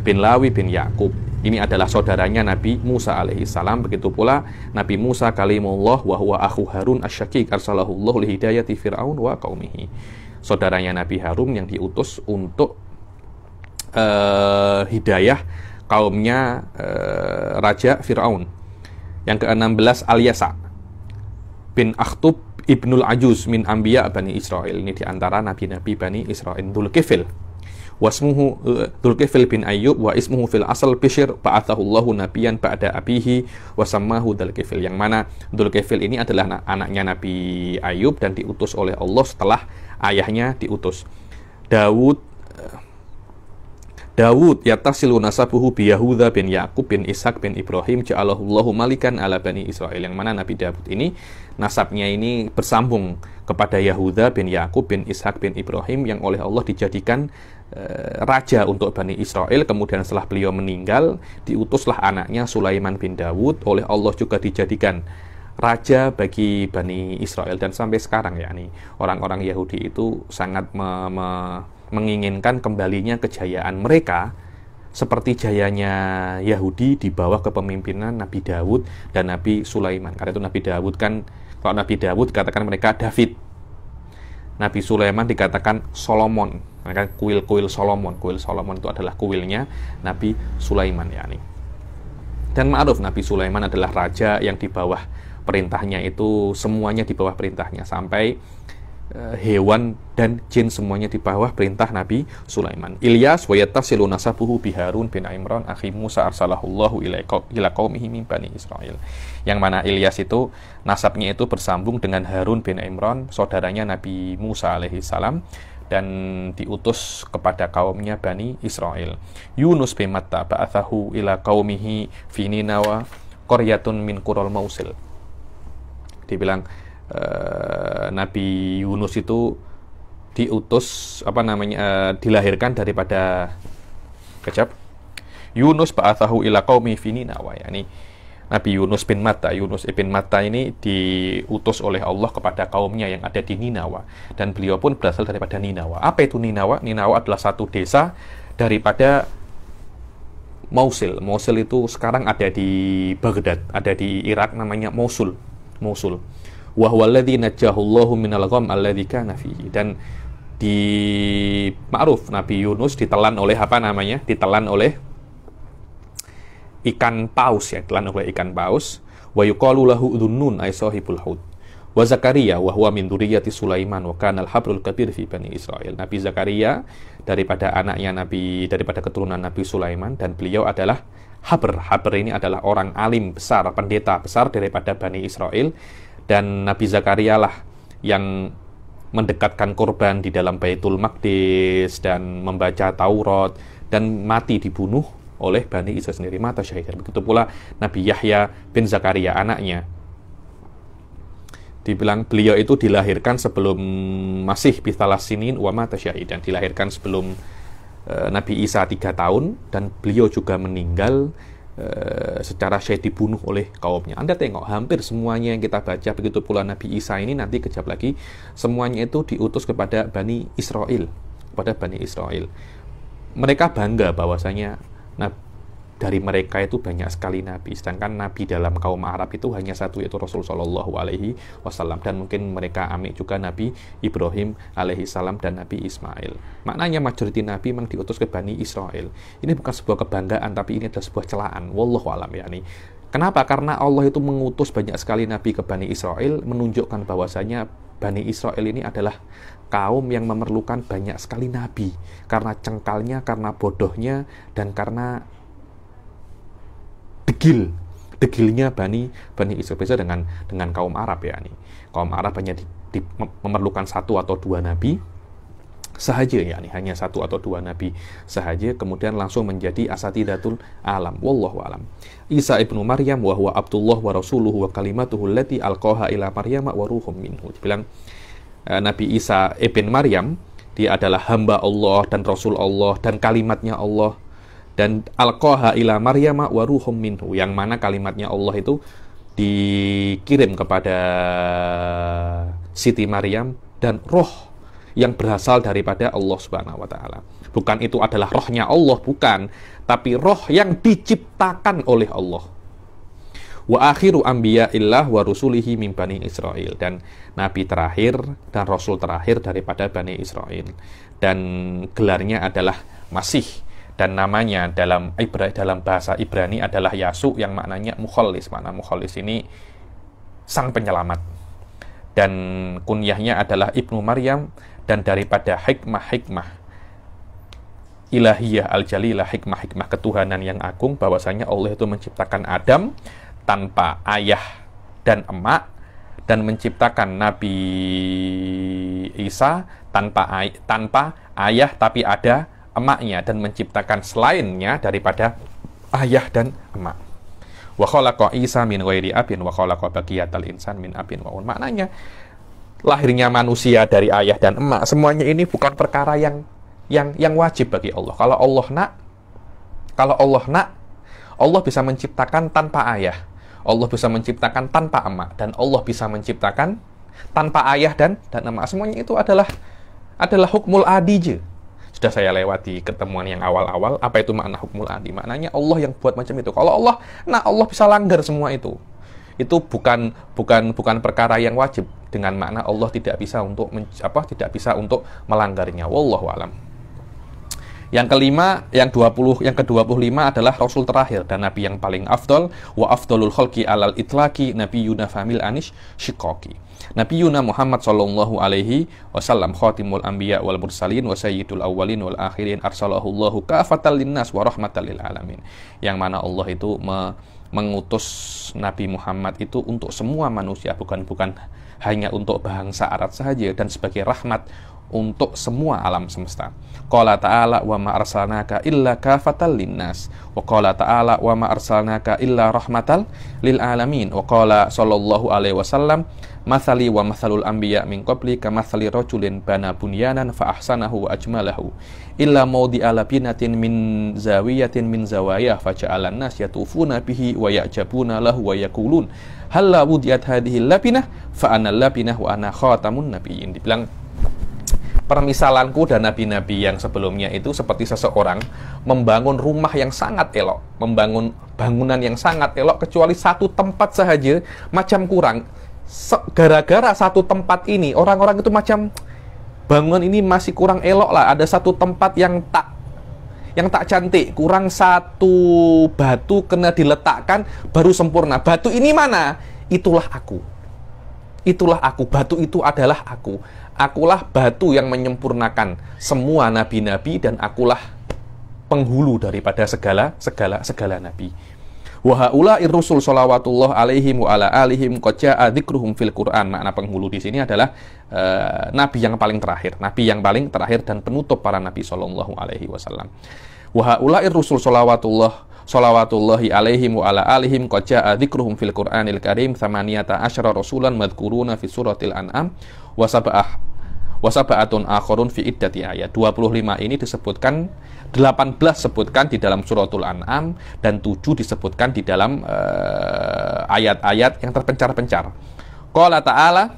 bin Lawi bin Yakub. Ini adalah saudaranya Nabi Musa alaihi salam. Begitu pula Nabi Musa kalimullah wa huwa akhu Harun asy-Syaqiq arsalahullahu li hidayati Fir'aun wa qaumihi. Saudaranya Nabi Harun yang diutus untuk hidayah kaumnya Raja Fir'aun. Yang ke-16 Al-Yasa bin Akhtub ibnul Ajuz min Anbiya Bani Israel. Ini diantara nabi-nabi Bani Israel. Dzulkifil wasmuhu Dzulkifil bin Ayyub wa ismuhu fil asal Bishr ba'athahullahu nabiyan ba'da abihi wa sammahu Dzulkifil. Yang mana Dzulkifil ini adalah anaknya Nabi Ayyub dan diutus oleh Allah setelah ayahnya diutus. Dawud yatasilu nasabuhu bi Yahuda bin Yakub bin Ishak bin Ibrahim ja'alahullahu malikan ala Bani Israel. Yang mana Nabi Dawud ini nasabnya ini bersambung kepada Yahuda bin Yakub bin Ishak bin Ibrahim yang oleh Allah dijadikan raja untuk Bani Israel. Kemudian setelah beliau meninggal, diutuslah anaknya Sulaiman bin Dawud, oleh Allah juga dijadikan raja bagi Bani Israel. Dan sampai sekarang ya nih, orang-orang Yahudi itu sangat menginginkan kembalinya kejayaan mereka seperti jayanya Yahudi di bawah kepemimpinan Nabi Daud dan Nabi Sulaiman. Karena itu Nabi Daud kan, kalau Nabi Daud katakan mereka David, Nabi Sulaiman dikatakan Solomon. Mereka kuil Solomon. Kuil Solomon itu adalah kuilnya Nabi Sulaiman ya nih. Dan ma'ruf, Nabi Sulaiman adalah raja yang di bawah perintahnya itu semuanya di bawah perintahnya, sampai hewan dan jin semuanya di bawah perintah Nabi Sulaiman. Ilyas wa yattasilu nasabuhu bi Harun bin Imran akhi Musa arsalahullahu ila qaumihi min bani Israil. Yang mana Ilyas itu nasabnya itu bersambung dengan Harun bin Imran, saudaranya Nabi Musa alaihi salam, dan diutus kepada kaumnya Bani Israel. Yunus bin Matta ba'athahu ila qaumihi fi Ninawa qaryatun min qurul Mausil. Dibilang Nabi Yunus itu diutus dilahirkan daripada Yunus ba'athahu ila qaumi fi Ninawa, yakni Nabi Yunus bin Matta. Yunus ibn Matta ini diutus oleh Allah kepada kaumnya yang ada di Ninawa, dan beliau pun berasal daripada Ninawa. Apa itu Ninawa? Ninawa adalah satu desa daripada Mosul. Mosul itu sekarang ada di Baghdad, ada di Irak, namanya Mosul. Wa huwa alladzi najjahullahu minal gham alladzi kana fihi. Dan di ma'ruf Nabi Yunus ditelan oleh ditelan oleh ikan paus, ya, ditelan oleh ikan paus. Wa yuqalu lahu dhunnun ay sahibul hud. Wa Zakaria wa huwa min dzurriyyati Sulaiman wa kana al-habrul kabir fi bani Israil. Nabi Zakaria daripada keturunan Nabi Sulaiman, dan beliau adalah Habr. Habr ini adalah orang alim besar, pendeta besar daripada Bani Israel. Dan Nabi Zakaria lah yang mendekatkan korban di dalam Baitul Maqdis dan membaca Taurat, dan mati dibunuh oleh Bani Israel sendiri, mata syahidan. Begitu pula Nabi Yahya bin Zakaria, anaknya. Dibilang beliau itu dilahirkan sebelum masih bithalas sinin wa mata syahidan, dilahirkan sebelum Nabi Isa 3 tahun, dan beliau juga meninggal secara syahid, dibunuh oleh kaumnya. Anda tengok, hampir semuanya yang kita baca, begitu pula Nabi Isa ini nanti kejap lagi, semuanya itu diutus kepada Bani Israel, Mereka bangga bahwasanya dari mereka itu banyak sekali nabi, sedangkan nabi dalam kaum Arab itu hanya satu, yaitu Rasul Shallallahu Alaihi Wasallam. Dan mungkin mereka amik juga Nabi Ibrahim alaihi salam dan Nabi Ismail. Maknanya majoriti nabi memang diutus ke Bani Israel. Ini bukan sebuah kebanggaan, tapi ini adalah sebuah celaan. Wallahu alam ya nih. Kenapa? Karena Allah itu mengutus banyak sekali nabi ke Bani Israel, menunjukkan bahwasanya Bani Israel ini adalah kaum yang memerlukan banyak sekali nabi, karena cengkalnya, karena bodohnya, dan karena degilnya Bani Israel. Beda dengan kaum Arab ya nih. Kaum Arab hanya memerlukan satu atau dua nabi sahaja ya nih, hanya satu atau dua nabi sahaja, kemudian langsung menjadi asatidatul alam. Wallahu alam. Isa ibnu Maryam wa huwa Abdullah wa rasuluhu wa kalimatuhu allati alqaha ila Maryam wa ruhum minhu. Dibilang Nabi Isa ibn Maryam, dia adalah hamba Allah dan Rasul Allah dan kalimatnya Allah, dan alqaha ila Maryam wa ruhum minhu, yang mana kalimatnya Allah itu dikirim kepada Siti Maryam, dan roh yang berasal daripada Allah Subhanahu wa taala. Bukan itu adalah rohnya Allah, bukan, tapi roh yang diciptakan oleh Allah. Wa akhiru anbiya'illah wa rusulihi min Bani Israil, dan nabi terakhir dan rasul terakhir daripada Bani Israil, dan gelarnya adalah Masih, dan namanya dalam bahasa Ibrani adalah Yasu, yang maknanya mukhallis. Makna mukhallis ini sang penyelamat, dan kunyahnya adalah Ibnu Maryam, dan daripada hikmah ilahiyah al-jalilah, hikmah ketuhanan yang agung, bahwasanya Allah itu menciptakan Adam tanpa ayah dan emak, dan menciptakan Nabi Isa tanpa ayah tapi ada emaknya, dan menciptakan selainnya daripada ayah dan emak. Wa khalaqa Isa min ghairi abin wa khalaqa baqiyatal insan min abin wa un. Maknanya lahirnya manusia dari ayah dan emak, semuanya ini bukan perkara yang wajib bagi Allah. Kalau Allah nak, Allah bisa menciptakan tanpa ayah. Allah bisa menciptakan tanpa emak, dan Allah bisa menciptakan tanpa ayah dan emak. Semuanya itu adalah hukmul adij. Sudah saya lewati ketemuan yang awal-awal. Apa itu makna hukmul adi? Maknanya Allah yang buat macam itu. Kalau Allah, Allah bisa langgar semua itu. Itu bukan perkara yang wajib, dengan makna Allah tidak bisa untuk melanggarnya. Wallahu alam. Yang kelima, yang ke-25 adalah Rasul terakhir dan Nabi yang paling afdol. Wa afdolul khalqi alal itlaqi Nabiyuna famil anish shiqaqi. Nabiyuna Muhammad sallallahu alaihi wasallam khatimul anbiya wal mursalin wa sayyidul awwalin wal akhirin arsalahu Allahu kafatan linnas wa rahmatan lil alamin. Yang mana Allah itu mengutus Nabi Muhammad itu untuk semua manusia, bukan hanya untuk bangsa Arab saja, dan sebagai rahmat untuk semua alam semesta. Qala ta'ala wa ma arsalnaka illa kafatan linnas, wa qala ta'ala wa ma arsalnaka illa rahmatal lil alamin, wa qala sallallahu alaihi wasallam mathali wa mathalul anbiya min qabli kamathali rajulin bana bunyanan fa ahsanahu wa ajmalahu illa mawdi'a labinatin min zawiyatin min zawayah faja'alan nas yatufuna bihi wa ya'jabuna lahu wa yaqulun halla wudiyat hadhihi labinah fa ana labinah wa ana khatamun nabiyyin. Dibilang permisalanku dan nabi-nabi yang sebelumnya itu seperti seseorang membangun rumah yang sangat elok, membangun bangunan yang sangat elok, kecuali satu tempat sahaja macam kurang. Gara-gara satu tempat ini, orang-orang itu macam bangunan ini masih kurang elok lah. Ada satu tempat yang tak cantik, kurang satu batu kena diletakkan baru sempurna. Batu ini mana? Itulah aku. Itulah aku. Batu itu adalah aku. Akulah batu yang menyempurnakan semua nabi-nabi, dan akulah penghulu daripada segala nabi. Wa haula'ir rusul shalawatullah alaihim wa ala alihim qad jaa dzikruhum fil Qur'an. Makna penghulu di sini adalah nabi yang paling terakhir dan penutup para nabi sallallahu alaihi wasallam. Wa haula'ir rusul shalawatullahi alaihim wa ala alihim qad jaa dzikruhum fil Qur'anil Karim 18 rasulan madhkuruna fi suratil An'am wa sab'atun akharun fi iddati ayat. 25 ini disebutkan, 18 sebutkan di dalam suratul An'am, dan 7 disebutkan di dalam ayat-ayat yang terpencar-pencar. Qala ta'ala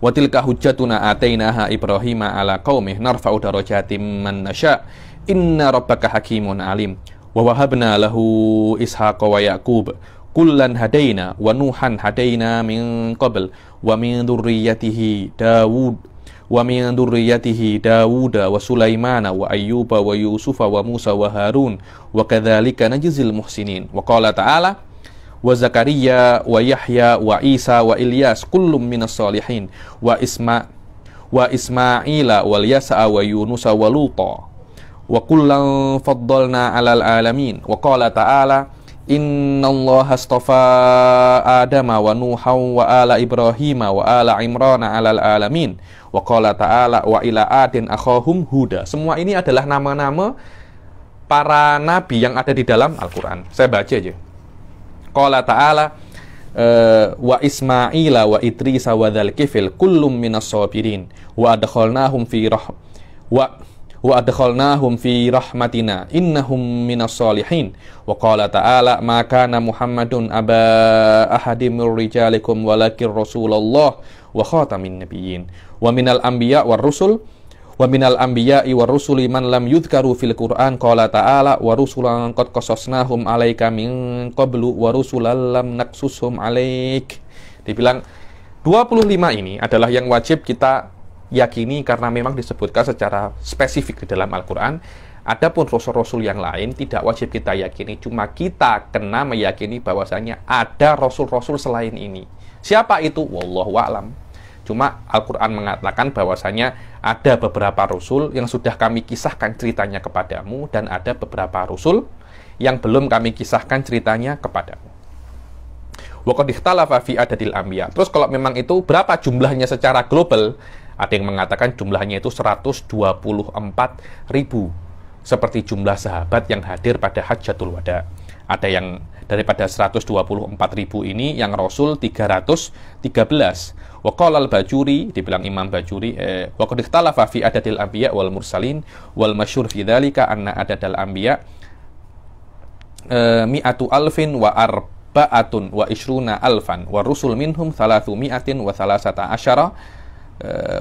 wa tilka hujjatuna atainaha Ibrahima ala qaumih narfa'u darajatim man nasya inna rabbaka hakimun alim wa wahabna lahu ishaqa wa yaqub kullan hadaina wa nuhan hadaina min qabl wa min dzurriyyatihi Dawud wa Sulaimana wa Ayyuba wa Yusufa wa Musa wa Harun wa kadzalika najzil muhsinin. Wa qala ta'ala wa Zakaria wa Yahya wa Isa wa Ilyas kullum minas salihin wa Ismaila wal Yasa wa Yunusa wa Luta wa kullan faddalna 'alal alamin. Wa qala ta'ala innallaha astafa Adama wa Nuha wa ala Ibrahim wa ala Imran 'alal alamin. Wa qala ta'ala wa ila adin akhahum huda. Semua ini adalah nama-nama para nabi yang ada di dalam Al-Qur'an. Saya baca aja. Qala ta'ala wa Ismaila wa Idrisa wa dzalkifil kullum minas sabirin wa adkhalnahum fi rahmatina innahum minas salihin. Wa qala ta'ala ma kana Muhammadun aba ahadim mir rijalikum walakin Rasulullah wa khatamin nabiyyin wa minal anbiya war rusul wa minal anbiya'i war rusuli man lam yudhkaru fil Qur'an. Qala ta'ala wa rusulan qad qasasnahum 'alaika min qablu wa rusulan lam naqsushum 'alaik. Dibilang 25 ini adalah yang wajib kita yakini karena memang disebutkan secara spesifik di dalam Al-Qur'an. Adapun rasul-rasul yang lain tidak wajib kita yakini, cuma kita kena meyakini bahwasanya ada rasul-rasul selain ini. Siapa itu? Wallahu a'lam. Cuma Al-Quran mengatakan bahwasanya ada beberapa rasul yang sudah kami kisahkan ceritanya kepadamu, dan ada beberapa rasul yang belum kami kisahkan ceritanya kepadamu. Wa qad ikhtalafa fi adadil anbiya. Terus kalau memang itu berapa jumlahnya secara global? Ada yang mengatakan jumlahnya itu 124.000, seperti jumlah sahabat yang hadir pada Hajjatul Wada. Ada yang daripada 124.000 ini yang Rasul 313. Wa qala al-Bajuri, dibilang Imam Bajuri, wa qad ikhtalafa fi adadil anbiya wal mursalin wal masyhur fi dzalika anna adadal anbiya mi'atu alfin wa ba'atun wa ishruna alfan wa rusul minhum 300 wa 13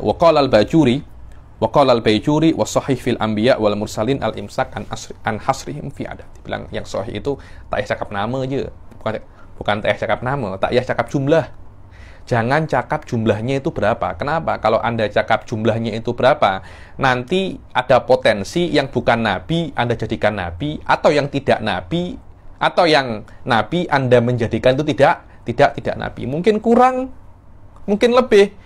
wa qala al-Bajuri wa sahih fil anbiya wal mursalin al-imsak an hasrihim fi adad. Bilang yang sahih itu tak payah cakap nama aja. Bukan tak payah cakap nama, tak payah cakap jumlah. Jangan cakap jumlahnya itu berapa. Kenapa? Kalau Anda cakap jumlahnya itu berapa, nanti ada potensi yang bukan nabi Anda jadikan nabi, atau yang tidak nabi, atau yang nabi Anda menjadikan itu tidak nabi. Mungkin kurang, mungkin lebih.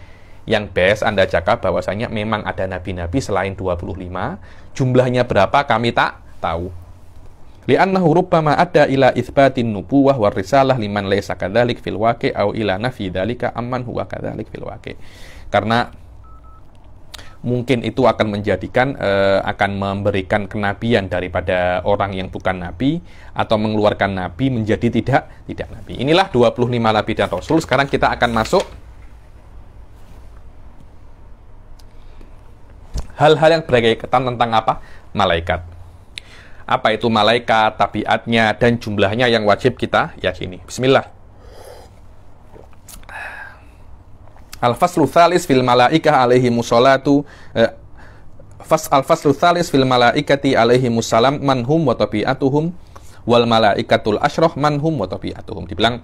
Yang best Anda cakap bahwasanya memang ada nabi-nabi selain 25, jumlahnya berapa kami tak tahu. Li'annahu rubbama ada ila itsbatin nubuwah war risalah liman laysa kadzalik fil waqi' au ila nafi dzalika amman huwa kadzalik fil waqi'. Karena mungkin itu akan menjadikan akan memberikan kenabian daripada orang yang bukan nabi, atau mengeluarkan nabi menjadi tidak nabi. Inilah 25 nabi dan rasul. Sekarang kita akan masuk hal-hal yang berkaitan tentang apa? Malaikat. Apa itu malaikat, tabiatnya, dan jumlahnya yang wajib kita yakini. Bismillah. Al-faslu tsalis fil malaikah alaihi musallatu al-faslu tsalis fil malaikati alaihi musallam manhum wa tabiatuhum wal malaikatul asyrah manhum wa tabiatuhum. Dibilang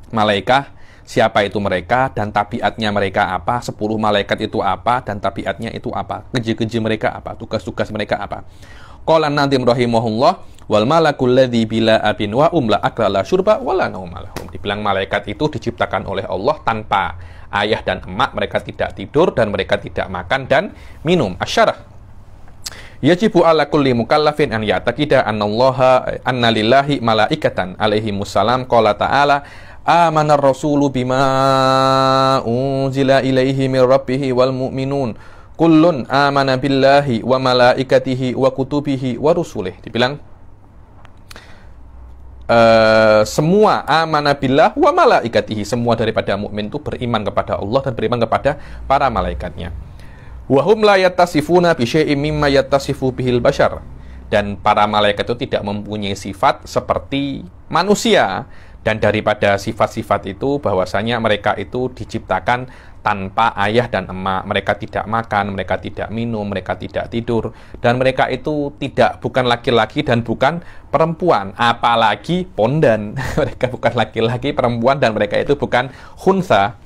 malaikah, siapa itu mereka dan tabiatnya mereka apa, 10 malaikat itu apa dan tabiatnya itu apa, kerja-kerja mereka apa, tugas-tugas mereka apa. Qala Nadim rahimahullah wal malakul ladzi bila abin wa la akla la syurba wala nauma lahum. Dibilang malaikat itu diciptakan oleh Allah tanpa ayah dan emak, mereka tidak tidur dan mereka tidak makan dan minum. Asyarah. Yajibu ala kulli mukallafin an ya'taqida anna lillahi malaikatan alaihi musallam. Qala ta'ala amanar rasulu bima unzila ilaihi mir rabbih wal mu'minun kullun amana billahi wa malaikatihi wa kutubihi wa rusulih. Dibilang semua amana billah wa malaikatihi, semua daripada mukmin itu beriman kepada Allah dan beriman kepada para malaikatnya. Wa hum la yattasifuna bi syai'in mimma yattasifu bihil bashar, dan para malaikat itu tidak mempunyai sifat seperti manusia, dan daripada sifat-sifat itu bahwasanya mereka itu diciptakan tanpa ayah dan emak, mereka tidak makan, mereka tidak minum, mereka tidak tidur, dan mereka itu bukan laki-laki dan bukan perempuan, apalagi pondan. Mereka bukan laki-laki, perempuan, dan mereka itu bukan khunsa.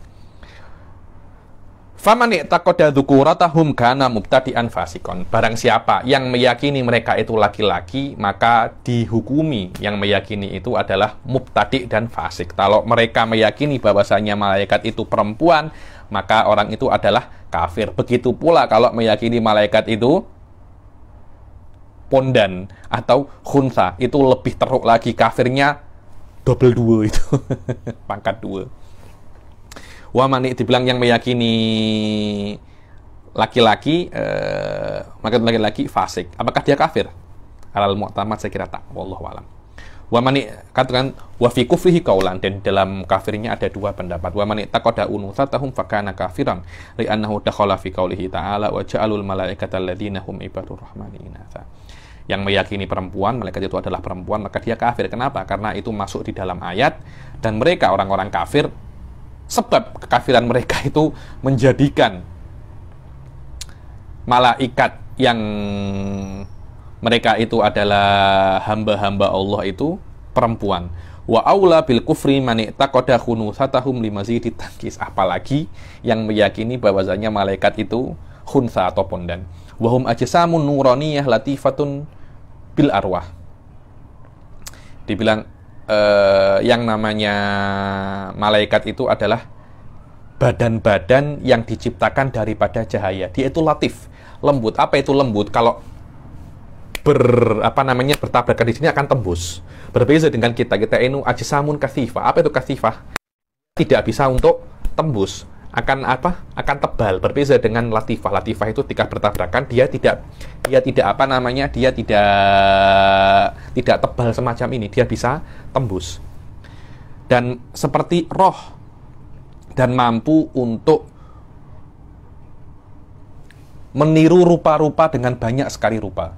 Faman i'taqada dzukuratahum kana mubtadi'an fasikon. Barang siapa yang meyakini mereka itu laki-laki, maka dihukumi yang meyakini itu adalah mubtadi' dan fasik. Kalau mereka meyakini bahwasanya malaikat itu perempuan, maka orang itu adalah kafir. Begitu pula kalau meyakini malaikat itu pondan atau khunsa, itu lebih teruk lagi, kafirnya double 2 itu. Pangkat 2. Wa mani, dibilang yang meyakini laki-laki, maka laki-laki fasik. Apakah dia kafir? Alal mu'tamad saya kira tak. Wallahu a'lam. Wa mani, katakan wa fi kufrihi qaulan, dan dalam kafirnya ada 2 pendapat. Wa mani taqada unusatahum fakana kafiran li'annahu dakhala fi qaulihi ta'ala wa ja'alul malaikata alladziina hum ibadur rahmani inatha. Yang meyakini perempuan, malaikat itu adalah perempuan, maka dia kafir. Kenapa? Karena itu masuk di dalam ayat, dan mereka orang-orang kafir, sebab kekafiran mereka itu menjadikan malaikat yang mereka itu adalah hamba-hamba Allah itu perempuan. Wa aula bil kufri man taqada khunusatahum limazidi tankis. Apalagi yang meyakini bahwasanya malaikat itu khunsa atau pondan. Wa hum ajsamun nuraniyah latifatun bil arwah. Dibilang yang namanya malaikat itu adalah badan-badan yang diciptakan daripada cahaya. Dia itu latif, lembut. Apa itu lembut? Kalau bertabrakan di sini akan tembus. Berbeda dengan kita ini ajsamun kasifah. Apa itu kasifah? Tidak bisa untuk tembus. Akan tebal. Berbeda dengan latifah. Latifah itu ketika bertabrakan dia tidak tebal semacam ini. Dia bisa tembus. Dan seperti roh, dan mampu untuk meniru rupa-rupa dengan banyak sekali rupa.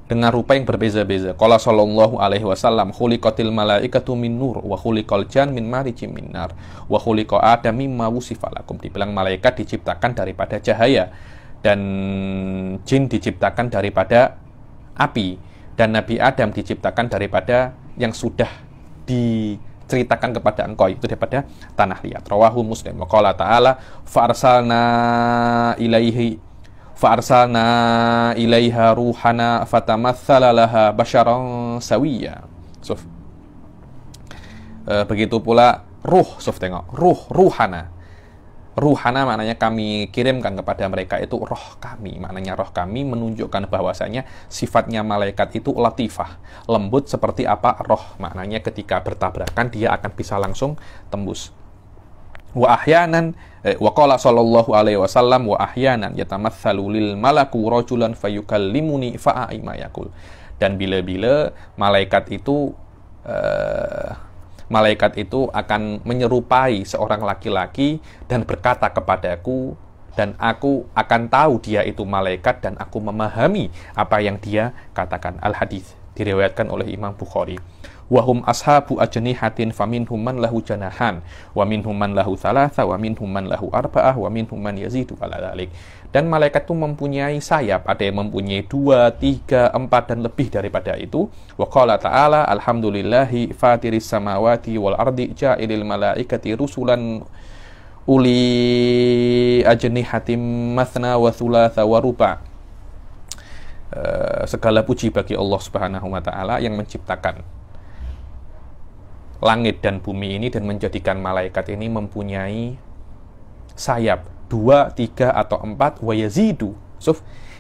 dengan rupa yang berbeza-beza. Qala sallallahu alaihi wasallam, khuliqatil malaikatu min nur wa khuliqal jan min marijim min nar wa khuliqa adam mimma wusifa lakum. Dibilang malaikat diciptakan daripada cahaya dan jin diciptakan daripada api dan Nabi Adam diciptakan daripada yang sudah diceritakan kepada engkau, itu daripada tanah liat. Rawahu Muslim. Wa qala ta'ala fa'arsalna ilaiha ruhana fatamatsala laha basyaran sawiyya. Begitu pula ruh, tengok, ruhana. Ruhana maknanya kami kirimkan kepada mereka itu roh kami. Maknanya roh kami menunjukkan bahwasanya sifatnya malaikat itu latifah, lembut seperti apa roh. Maknanya ketika bertabrakan dia akan bisa langsung tembus. Wa ahyanan wa qala sallallahu alaihi wasallam wa ahyanan yatamatsalu lil malaku rajulan fayukallimuni fa'a ma yaqul. Dan bila-bila malaikat itu akan menyerupai seorang laki-laki dan berkata kepadaku, dan aku akan tahu dia itu malaikat dan aku memahami apa yang dia katakan. Al-hadis diriwayatkan oleh Imam Bukhari. Wahum ashabu ajnihatin faminhum man lahu janahan wa minhum man lahu thalatha wa minhum man lahu arba'ah wa minhum man yazidu ala dzalik. Dan malaikat itu mempunyai sayap, ada yang mempunyai 2, 3, 4 dan lebih daripada itu. Wa qala ta'ala alhamdulillahi fatiris samawati wal ardi ja'ilil malaikati rusulan uli ajnihatim mathna wa thulatha wa ruba'. Segala puji bagi Allah Subhanahu wa taala yang menciptakan langit dan bumi ini dan menjadikan malaikat ini mempunyai sayap 2, 3 atau 4 wa yazidu.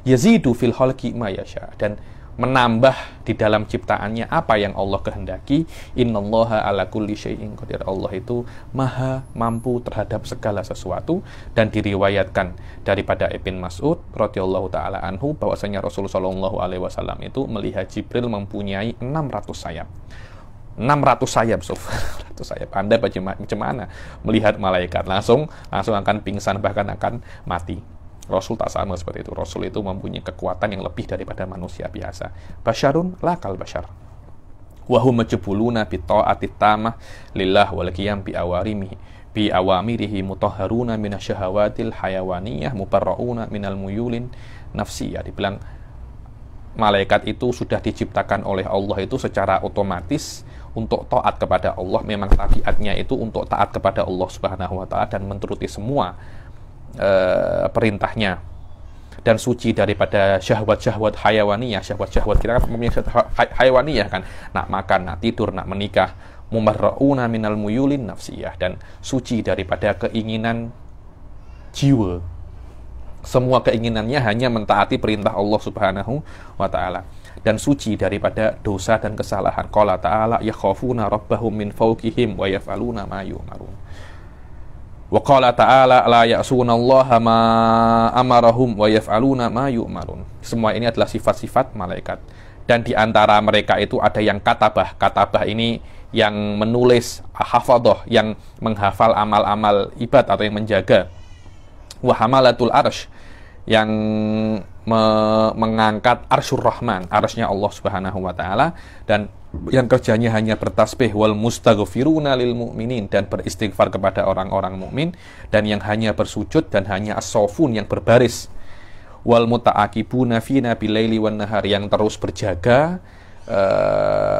Yazidu fil khalqi ma yasha, dan menambah di dalam ciptaannya apa yang Allah kehendaki. Innallaha ala kulli syai'in qadir. Allah itu maha mampu terhadap segala sesuatu. Dan diriwayatkan daripada Ibn Mas'ud radhiyallahu taala anhu bahwasanya Rasulullah sallallahu alaihi wasallam itu melihat Jibril mempunyai 600 sayap. 600 sayap, 600 sayap. Anda macam mana melihat malaikat? Langsung akan pingsan, bahkan akan mati. Rasul tak sama seperti itu. Rasul itu mempunyai kekuatan yang lebih daripada manusia biasa. Basyarun la kal basyar. Wa hum majbuluna bi ta'ati tamah lillah wal qiyam bi awamirihi mutahharuna minasyahawatil hayawaniyah mubarrauna minal muyulin nafsiyah. Dibilang malaikat itu sudah diciptakan oleh Allah itu secara otomatis untuk taat kepada Allah. Memang tabiatnya itu untuk taat kepada Allah Subhanahu wa taala dan menuruti semua perintahnya, dan suci daripada syahwat-syahwat hayawaniyah. Syahwat-syahwat kita kan mempunyai hayawaniyah kan, nak makan, nak tidur, nak menikah. Mumarrauna minal muyulin nafsiyah, dan suci daripada keinginan jiwa. Semua keinginannya hanya mentaati perintah Allah Subhanahu wa taala, dan suci daripada dosa dan kesalahan. Qala ta'ala yakhafuna rabbahum min fawqihim wa yaf'aluna ma yu'marun. Wa qala ta'ala la ya'sunallaha ma amarahum wa yaf'aluna ma yu'marun. Semua ini adalah sifat-sifat malaikat. Dan di antara mereka itu ada yang katabah. Katabah ini yang menulis, hafadhah, yang menghafal amal-amal ibad atau yang menjaga. Wa hamalatul arsh, yang mengangkat arsyur rahman, arsy-nya Allah Subhanahu wa taala, dan yang kerjanya hanya bertasbih. Wal mustaghfiruna lil mu'minin, dan beristighfar kepada orang-orang mukmin, dan yang hanya bersujud, dan hanya as-saufun, yang berbaris. Wal muta'aqibuna fina bilaili wan nahar, yang terus berjaga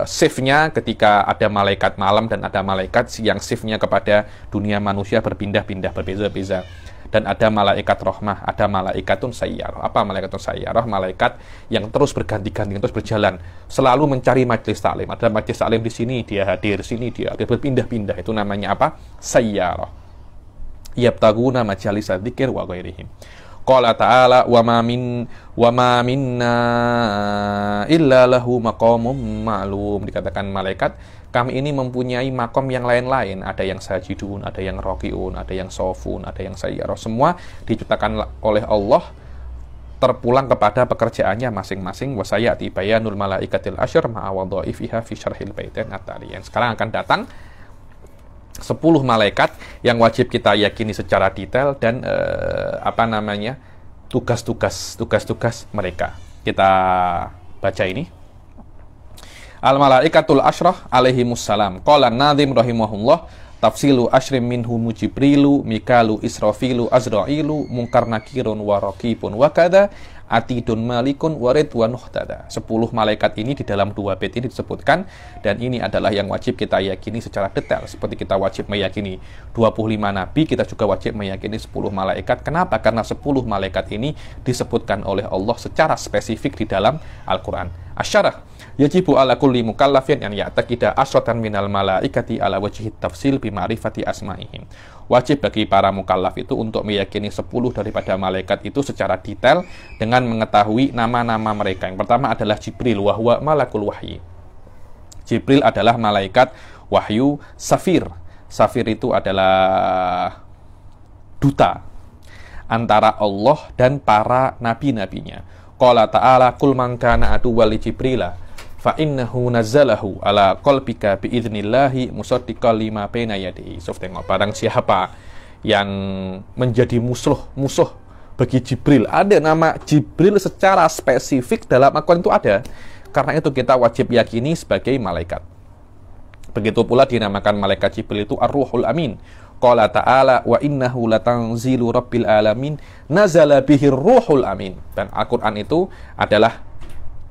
shift-nya ketika ada malaikat malam dan ada malaikat siang. Shift-nya kepada dunia manusia berpindah-pindah, berbeza-beza. Dan ada malaikat rahmah, ada malaikatun sayyarah. Apa malaikatun sayyarah? Malaikat yang terus berganti-ganti, terus berjalan, selalu mencari majlis taklim. Ada majlis taklim di sini, dia hadir, sini dia hadir, berpindah-pindah. Itu namanya apa? Sayyarah. Yabtaguna majalisa dzikir wa ghairihim. Qala ta'ala wa ma minna illa lahu maqamun ma'lum. Dikatakan malaikat, kami ini mempunyai makom yang lain-lain. Ada yang sajidun, ada yang rokiun, ada yang sofun, ada yang sayyarah. Semua diciptakan oleh Allah, terpulang kepada pekerjaannya masing-masing. Wa sayati bayanul malaikatil asyr ma'a wadha'ifiha fi syarhil baitain at-tali. Sekarang akan datang 10 malaikat yang wajib kita yakini secara detail, dan tugas-tugas mereka. Kita baca ini. Al-malaikatul asyrah alaihimussalam. Qala Nadhim rahimahullah, tafsilu asyrim minhum Jibrilu, Mikalu, Israfilu, Azrailu, Munkar Nakirun, wa Raqibun, wa kada, Atidun Malikun, wa Ridwanuh tada. 10 malaikat ini di dalam 2 bait ini disebutkan, dan ini adalah yang wajib kita yakini secara detail. Seperti kita wajib meyakini 25 nabi, kita juga wajib meyakini 10 malaikat. Kenapa? Karena 10 malaikat ini disebutkan oleh Allah secara spesifik di dalam Al-Quran. Asyarah, yajibu ala kulli mukallafin an ya'taqida asratan minal malaikati ala wajhi tafsil bi ma'rifati asma'ihim. Wajib bagi para mukallaf itu untuk meyakini 10 daripada malaikat itu secara detail dengan mengetahui nama-nama mereka. Yang pertama adalah Jibril, wa huwa malakul wahyi. Jibril adalah malaikat wahyu. Safir, Safir itu adalah duta antara Allah dan para nabi-nabinya. Qala ta'ala, kul man kana aduwwan li Jibrila fa innahu nazzalahu ala qalbika bi idznillah musaddiqan lima baina yadihi. Tengok, barang siapa yang menjadi musuh bagi Jibril, ada nama Jibril secara spesifik dalam Al-Quran itu ada. Karena itu kita wajib yakini sebagai malaikat. Begitu pula dinamakan malaikat Jibril itu Ar-Ruhul Amin. Qala ta'ala, wa innahu latanzilu rabbil alamin nazala bihir ruhul amin. Dan Al-Quran itu adalah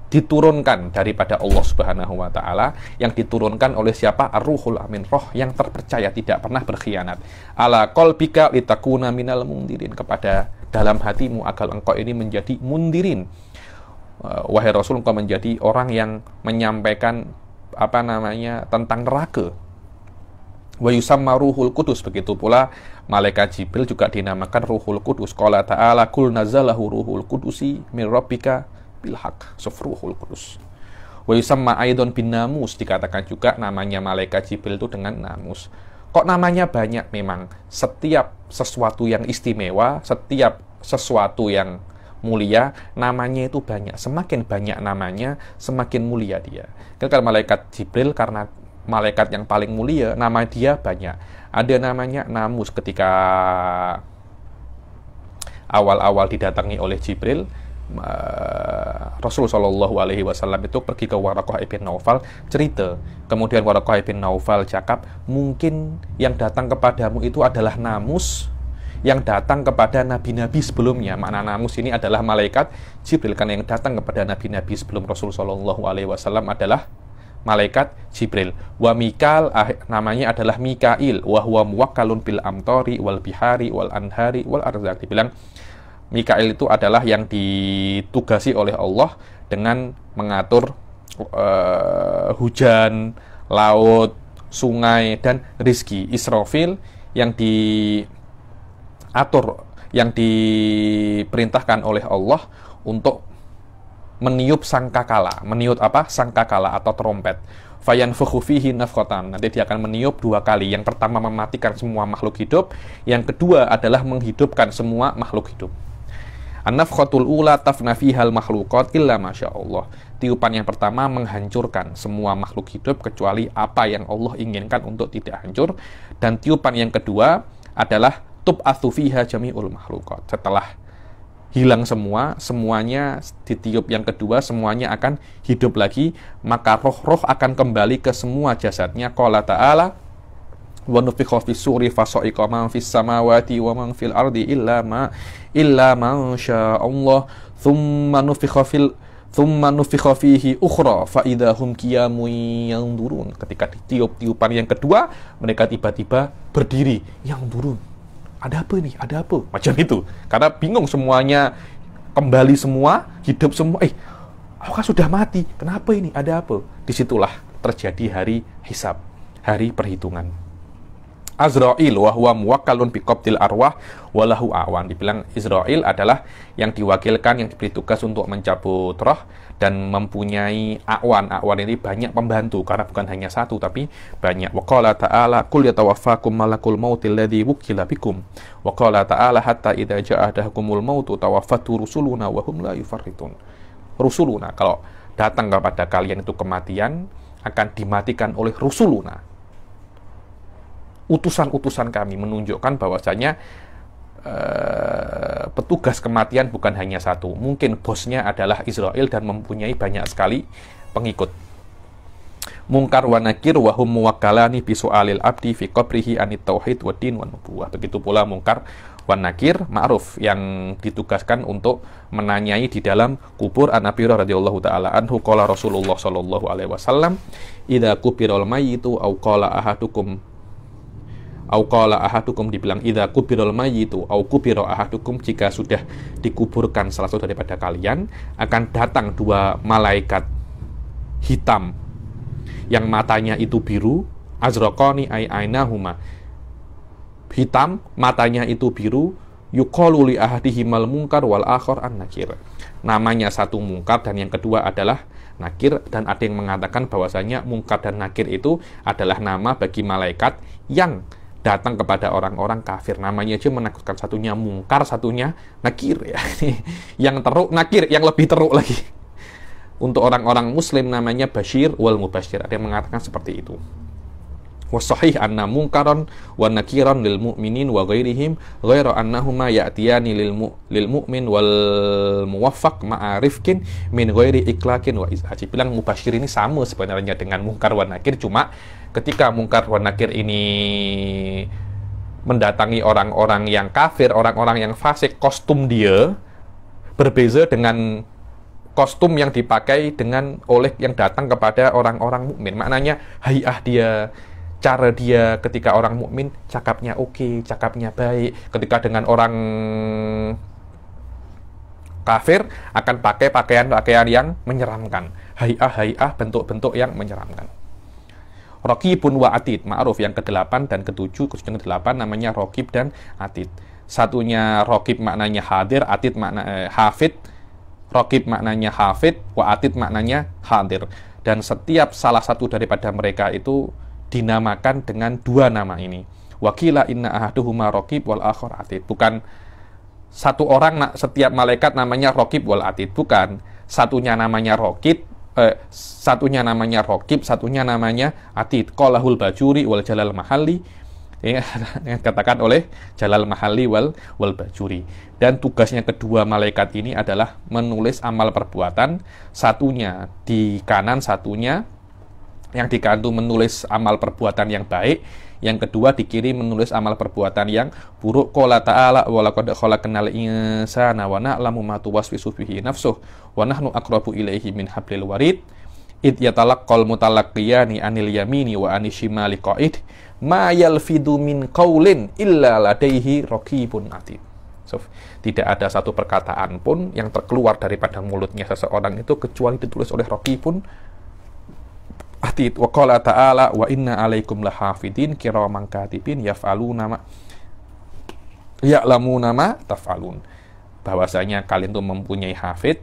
diturunkan daripada Allah Subhanahu wa Ta'ala, yang diturunkan oleh siapa? Ar-Ruhul Amin, roh yang terpercaya, tidak pernah berkhianat. Ala qalbika litakuna minal mundirin, kepada dalam hatimu agar engkau ini menjadi mundirin. Wahai Rasul, engkau menjadi orang yang menyampaikan tentang neraka. Wa yusamma ruhul kudus. Begitu pula malaikat Jibril juga dinamakan ruhul kudus. Qala ta'ala, kul nazalahu ruhul kudusi min rabbika bilhaq. Ruhul kudus. Wa yusamma aidon bin namus, dikatakan juga namanya malaikat Jibril itu dengan namus. Kok namanya banyak? Memang setiap sesuatu yang istimewa, setiap sesuatu yang mulia, namanya itu banyak. Semakin banyak namanya, semakin mulia dia. Kalau malaikat Jibril, karena malaikat yang paling mulia, nama dia banyak. Ada namanya Namus. Ketika awal-awal didatangi oleh Jibril, Rasulullah SAW itu pergi ke Waraqah ibn Naufal, cerita. Kemudian Waraqah ibn Naufal cakap, mungkin yang datang kepadamu itu adalah Namus yang datang kepada nabi-nabi sebelumnya. Makna Namus ini adalah malaikat Jibril, karena yang datang kepada nabi-nabi sebelum Rasulullah SAW adalah malaikat Jibril. Wa Mikal, namanya adalah Mikail. Wa huwa muwakkalun bil amtori wal bihari wal anhari wal arzaq. Dibilang Mikail itu adalah yang ditugasi oleh Allah dengan mengatur hujan, laut, sungai, dan rizki. Israfil yang diatur, yang diperintahkan oleh Allah untuk meniup sangkakala. Meniup apa? Sangkakala atau trompet. Fayanfukhu fihi nafkhatan. Nanti dia akan meniup 2 kali. Yang pertama mematikan semua makhluk hidup, yang kedua adalah menghidupkan semua makhluk hidup. An-nafkhatul ula tafna fihal makhluqat illa masyaallah. Tiupan yang pertama menghancurkan semua makhluk hidup kecuali apa yang Allah inginkan untuk tidak hancur. Dan tiupan yang kedua adalah tub'atsu fiha jami'ul makhluqat. Setelah hilang semuanya ditiup yang kedua, semuanya akan hidup lagi, maka roh-roh akan kembali ke semua jasadnya. Qala ta'ala, wa nufikha fis suri fasa'iqa man fis samawati wa man fil ardi illa ma syaa Allah, thumma nufikha fihi ukhra fa idahum qiyamun yanzurun. Ketika ditiup-tiupan yang kedua, mereka tiba-tiba berdiri, yang turun. Ada apa nih? Ada apa? Macam itu. Karena bingung, semuanya kembali semua, hidup semua. Aku kan sudah mati. Kenapa ini? Ada apa? Disitulah terjadi hari hisab, hari perhitungan. Azrail wa huwa muwakkalun biqabdil arwah walahu awan. Dibilang Israel adalah yang diwakilkan, yang diberi tugas untuk mencabut roh dan mempunyai awan. Awan ini banyak pembantu, karena bukan hanya satu tapi banyak. Wa qala ta'ala, qul yatawaffakum malakul mautil ladzi wukila bikum. Wa qala ta'ala, hatta idza ja'a ahadakumul mautu tawaffatu rusuluna wa hum la yufarritun. Rusuluna, kalau datang kepada kalian itu kematian, akan dimatikan oleh rusuluna, utusan-utusan kami, menunjukkan bahwasanya petugas kematian bukan hanya satu. Mungkin bosnya adalah Israel dan mempunyai banyak sekali pengikut. Mungkar wa nakir wa hum muwakkalani bi su'alil abdi fi qabrihi anit tauhid wa din wa nubuwah. Begitu pula mungkar wa nakir ma'ruf yang ditugaskan untuk menanyai di dalam kubur. An Abi Hurairah radhiyallahu taala anhu qala Rasulullah sallallahu alaihi wasallam idza kubiral mayyitu au qala ahadukum dibilang idza kubiral mayyitu au kubira ahadukum, jika sudah dikuburkan salah satu daripada kalian akan datang dua malaikat hitam yang matanya itu biru, azraqani ay ainahuma, hitam matanya itu biru, yuqalu li ahadihimal munkar wal akhar an nakir. Namanya satu mungkar dan yang kedua adalah nakir, dan ada yang mengatakan bahwasanya mungkar dan nakir itu adalah nama bagi malaikat yang datang kepada orang-orang kafir. Namanya aja menakutkan, satunya mungkar, satunya nakir ya. Yang teruk nakir, yang lebih teruk lagi. Untuk orang-orang muslim namanya Bashir wal Mubashir. Ada yang mengatakan seperti itu. Wasahih anna mungkaron wa nakiron lil mu'minin wa ghairihim ghairu annahuma ya'tiyani lil mu'min wal muwaffaq ma'arifkin min ghairi iklakin wa izhaji. Bilang Mubashir ini sama sebenarnya dengan mungkar wa nakir, cuma ketika mungkar wa nakir ini mendatangi orang-orang yang kafir, orang-orang yang fasik, kostum dia berbeza dengan kostum yang dipakai oleh yang datang kepada orang-orang mukmin. Maknanya hai'ah dia, cara dia ketika orang mukmin cakapnya oke, cakapnya baik. Ketika dengan orang kafir akan pakai pakaian-pakaian yang menyeramkan. Hai'ah, bentuk-bentuk yang menyeramkan. Raqibun wa atid, ma'ruf yang ke-8 dan ke-7, khusus yang ke-8 namanya raqib dan atid. Satunya raqib maknanya hadir, atid makna hafid. Raqib maknanya hafid, wa atid maknanya hadir. Dan setiap salah satu daripada mereka itu dinamakan dengan dua nama ini. Wakila inna ahaduhuma raqib wal akhar atid. Bukan satu orang setiap malaikat namanya raqib wal atid, bukan. Satunya namanya raqib, satunya namanya atid. Qalahul Bajuri wal Jalal Mahalli, yang katakan oleh Jalal Mahalli wal Bajuri. Dan tugasnya kedua malaikat ini adalah menulis amal perbuatan, satunya di kanan, satunya yang di kanan itu menulis amal perbuatan yang baik, yang kedua di kiri menulis amal perbuatan yang buruk. Qala ta'ala wa laqad khalaqnal insana wa na'lamu ma tuwaswisu bihi nafsuh wa nahnu aqrabu ilaihi min hablil warid id yatalaqqal mutalaqqiyani anil yamini wa anis shimali qa'id ma yalfidu min qaulin illa ladaihi raqibun atid. So, tidak ada satu perkataan pun yang terkeluar daripada mulutnya seseorang itu kecuali ditulis oleh raqibun atid. Wa qala ta'ala wa inna alaikum lahafidin kiraman katibin yaf'aluna ma ya'lamuna ma taf'alun. Bahwasanya kalian itu mempunyai hafid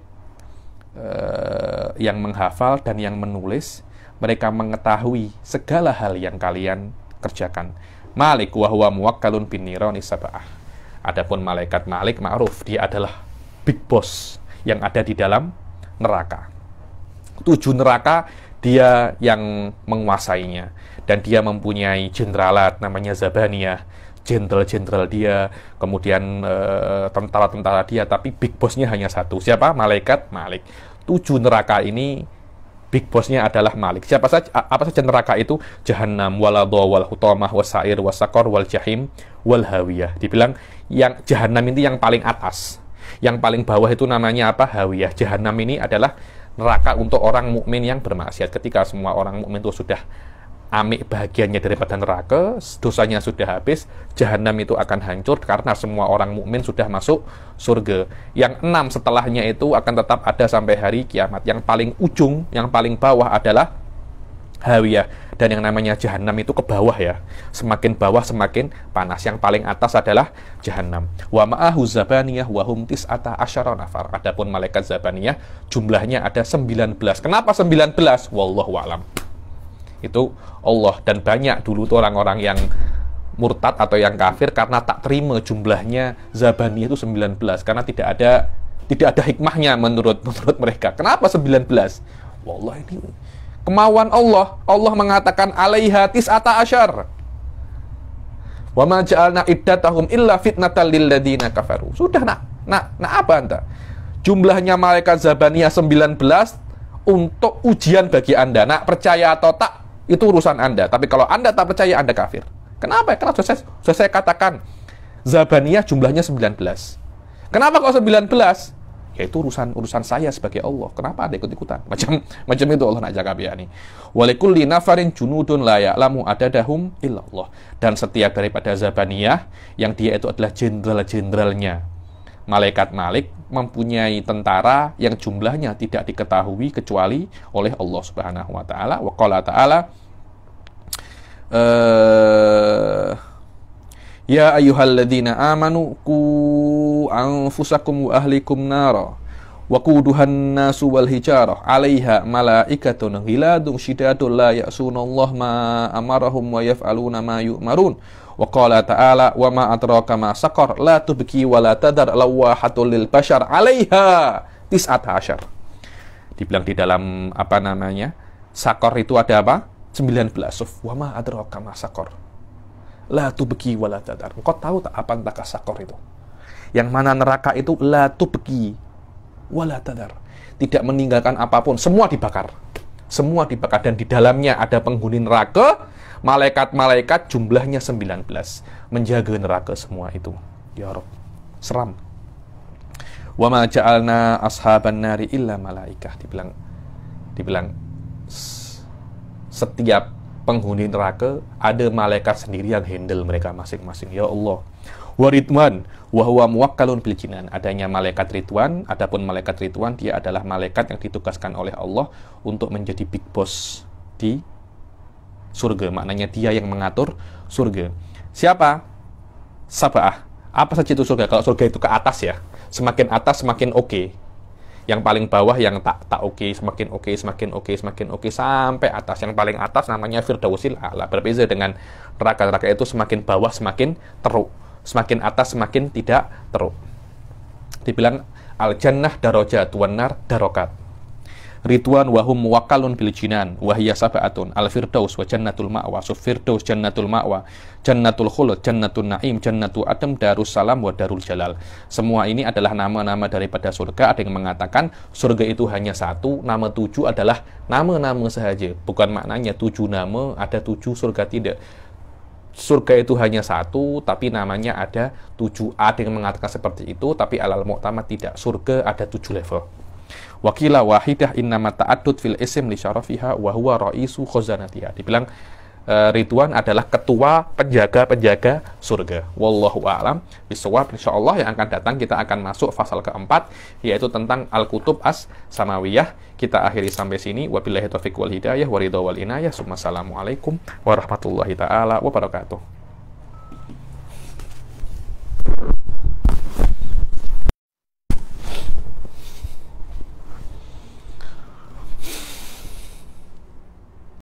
yang menghafal dan yang menulis, mereka mengetahui segala hal yang kalian kerjakan. Malik wa huwa muwakkalun bin nirani sab'ah. Adapun malaikat Malik ma'ruf, dia adalah big boss yang ada di dalam neraka. 7 neraka dia yang menguasainya, dan dia mempunyai jeneralat namanya Zabaniyah, jenderal-jenderal dia, kemudian tentara-tentara dia, tapi big bossnya hanya satu. Siapa? Malaikat Malik. 7 neraka ini big bossnya adalah Malik. Siapa saja? Apa saja neraka itu? Jahannam, waladha, wal hutamah, wasair, wasakor, wal jahim, wal hawiyah. Dibilang yang Jahannam ini yang paling atas, yang paling bawah itu namanya apa? Hawiyah. Jahannam ini adalah neraka untuk orang mukmin yang bermaksiat. Ketika semua orang mukmin itu sudah amik bahagiannya daripada neraka, dosanya sudah habis, Jahannam itu akan hancur karena semua orang mukmin sudah masuk surga. Yang 6 setelahnya itu akan tetap ada sampai hari kiamat. Yang paling ujung, yang paling bawah adalah Hawiyah. Dan yang namanya Jahannam itu ke bawah ya. Semakin bawah semakin panas. Yang paling atas adalah Jahannam. Wa ma'ahu Zabaniyah wa hum tis'ata asyara nafar. Adapun malaikat Zabaniyah jumlahnya ada 19. Kenapa 19? Wallahu a'lam. Itu Allah. Dan banyak dulu tuh orang-orang yang murtad atau yang kafir karena tak terima jumlahnya Zabaniyah itu 19, karena tidak ada hikmahnya menurut mereka. Kenapa 19? Wallah, ini kemauan Allah. Allah mengatakan alaiha tis'ata asyar. Wa ma ja'alna iddatahum illa fitnatal lil ladzina kafaru. Sudah, nak apa Anda? Jumlahnya malaikat Zabaniyah 19 untuk ujian bagi Anda. Nak percaya atau tak, itu urusan Anda. Tapi kalau Anda tak percaya, Anda kafir. Kenapa? Karena sudah saya katakan, Zabaniyah jumlahnya 19. Kenapa kok 19? Ya itu urusan saya sebagai Allah. Kenapa Anda ikut-ikutan? Macam itu Allah nak jaga biani. Walikulli nafarin junudun la ya'lamu adadahum illallah. Dan setiap daripada Zabaniyah yang dia itu adalah jenderal-jenderalnya malaikat Malik mempunyai tentara yang jumlahnya tidak diketahui kecuali oleh Allah Subhanahu wa taala. Wa qala ta'ala Ya ayyuhalladzina amanu qu anfusakum wa ahlikum nara wa quduhan nasu wal hijarah 'alaiha malaikatun ghiladun syidadun la ya'sunallaha ma amarahum wa yaf'aluna ma yu'marun. Wa qala ta'ala wa ma adraka ma saqar la tubqi wa la tadar lawahatul lil bashar 'alaiha 19. Dibilang di dalam apa namanya? Sakor itu ada apa? 19. Wa ma adraka ma saqar la tubqi wa la tadar. Engkau tahu tak apa neraka sakor itu? Yang mana neraka itu la tubqi wa la tadar. Tidak meninggalkan apapun, semua dibakar. Semua dibakar dan di dalamnya ada penghuni neraka, malaikat-malaikat jumlahnya 19 menjaga neraka semua itu. Ya Rabb, seram. Wa ma ja'alna ashaban nari illa malaikah. Dibilang setiap penghuni neraka ada malaikat sendiri yang handle mereka masing-masing. Ya Allah. Wa ridwan wa huwa muwakkalun bil jinan. Adanya malaikat Ridwan, adapun malaikat Ridwan dia adalah malaikat yang ditugaskan oleh Allah untuk menjadi big boss di surga. Maknanya dia yang mengatur surga. Siapa? Sab'ah. Apa saja itu surga? Kalau surga itu ke atas ya. Semakin atas semakin oke. Yang paling bawah yang tak oke, semakin oke, semakin oke, semakin oke sampai atas. Yang paling atas namanya Firdausil A'la. Berbeda dengan neraka-neraka itu, semakin bawah semakin teruk, semakin atas semakin tidak teruk. Dibilang al-jannah darajat wan nar darokat. Ridwan wahum muwakkalun bil jinan wa hiya sab'atun al-firdaus wa jannatul ma'wa. Firdaus jannatul ma'wa, jannatul khuld, jannatun na'im, jannatu adem, darussalam wa darul jalal. Semua ini adalah nama-nama daripada surga. Ada yang mengatakan surga itu hanya satu, nama 7 adalah nama-nama sahaja. Bukan maknanya 7 nama ada 7 surga, tidak. Surga itu hanya satu, tapi namanya ada 7. Ada yang mengatakan seperti itu, tapi alal mu'tamad tidak. Surga ada 7 level. Wakila wahidah innama ta'addud fil ism li syarafiha wa huwa ra'isu khazanatiha. Dibilang Ridwan adalah ketua penjaga-penjaga surga. Wallahu a'lam bishawab. Insyaallah yang akan datang kita akan masuk fasal keempat, yaitu tentang al-kutub as-samawiyah. Kita akhiri sampai sini. Wabillahi taufiq wal hidayah wa ridha wal inayah. Assalamualaikum warahmatullahi taala wabarakatuh.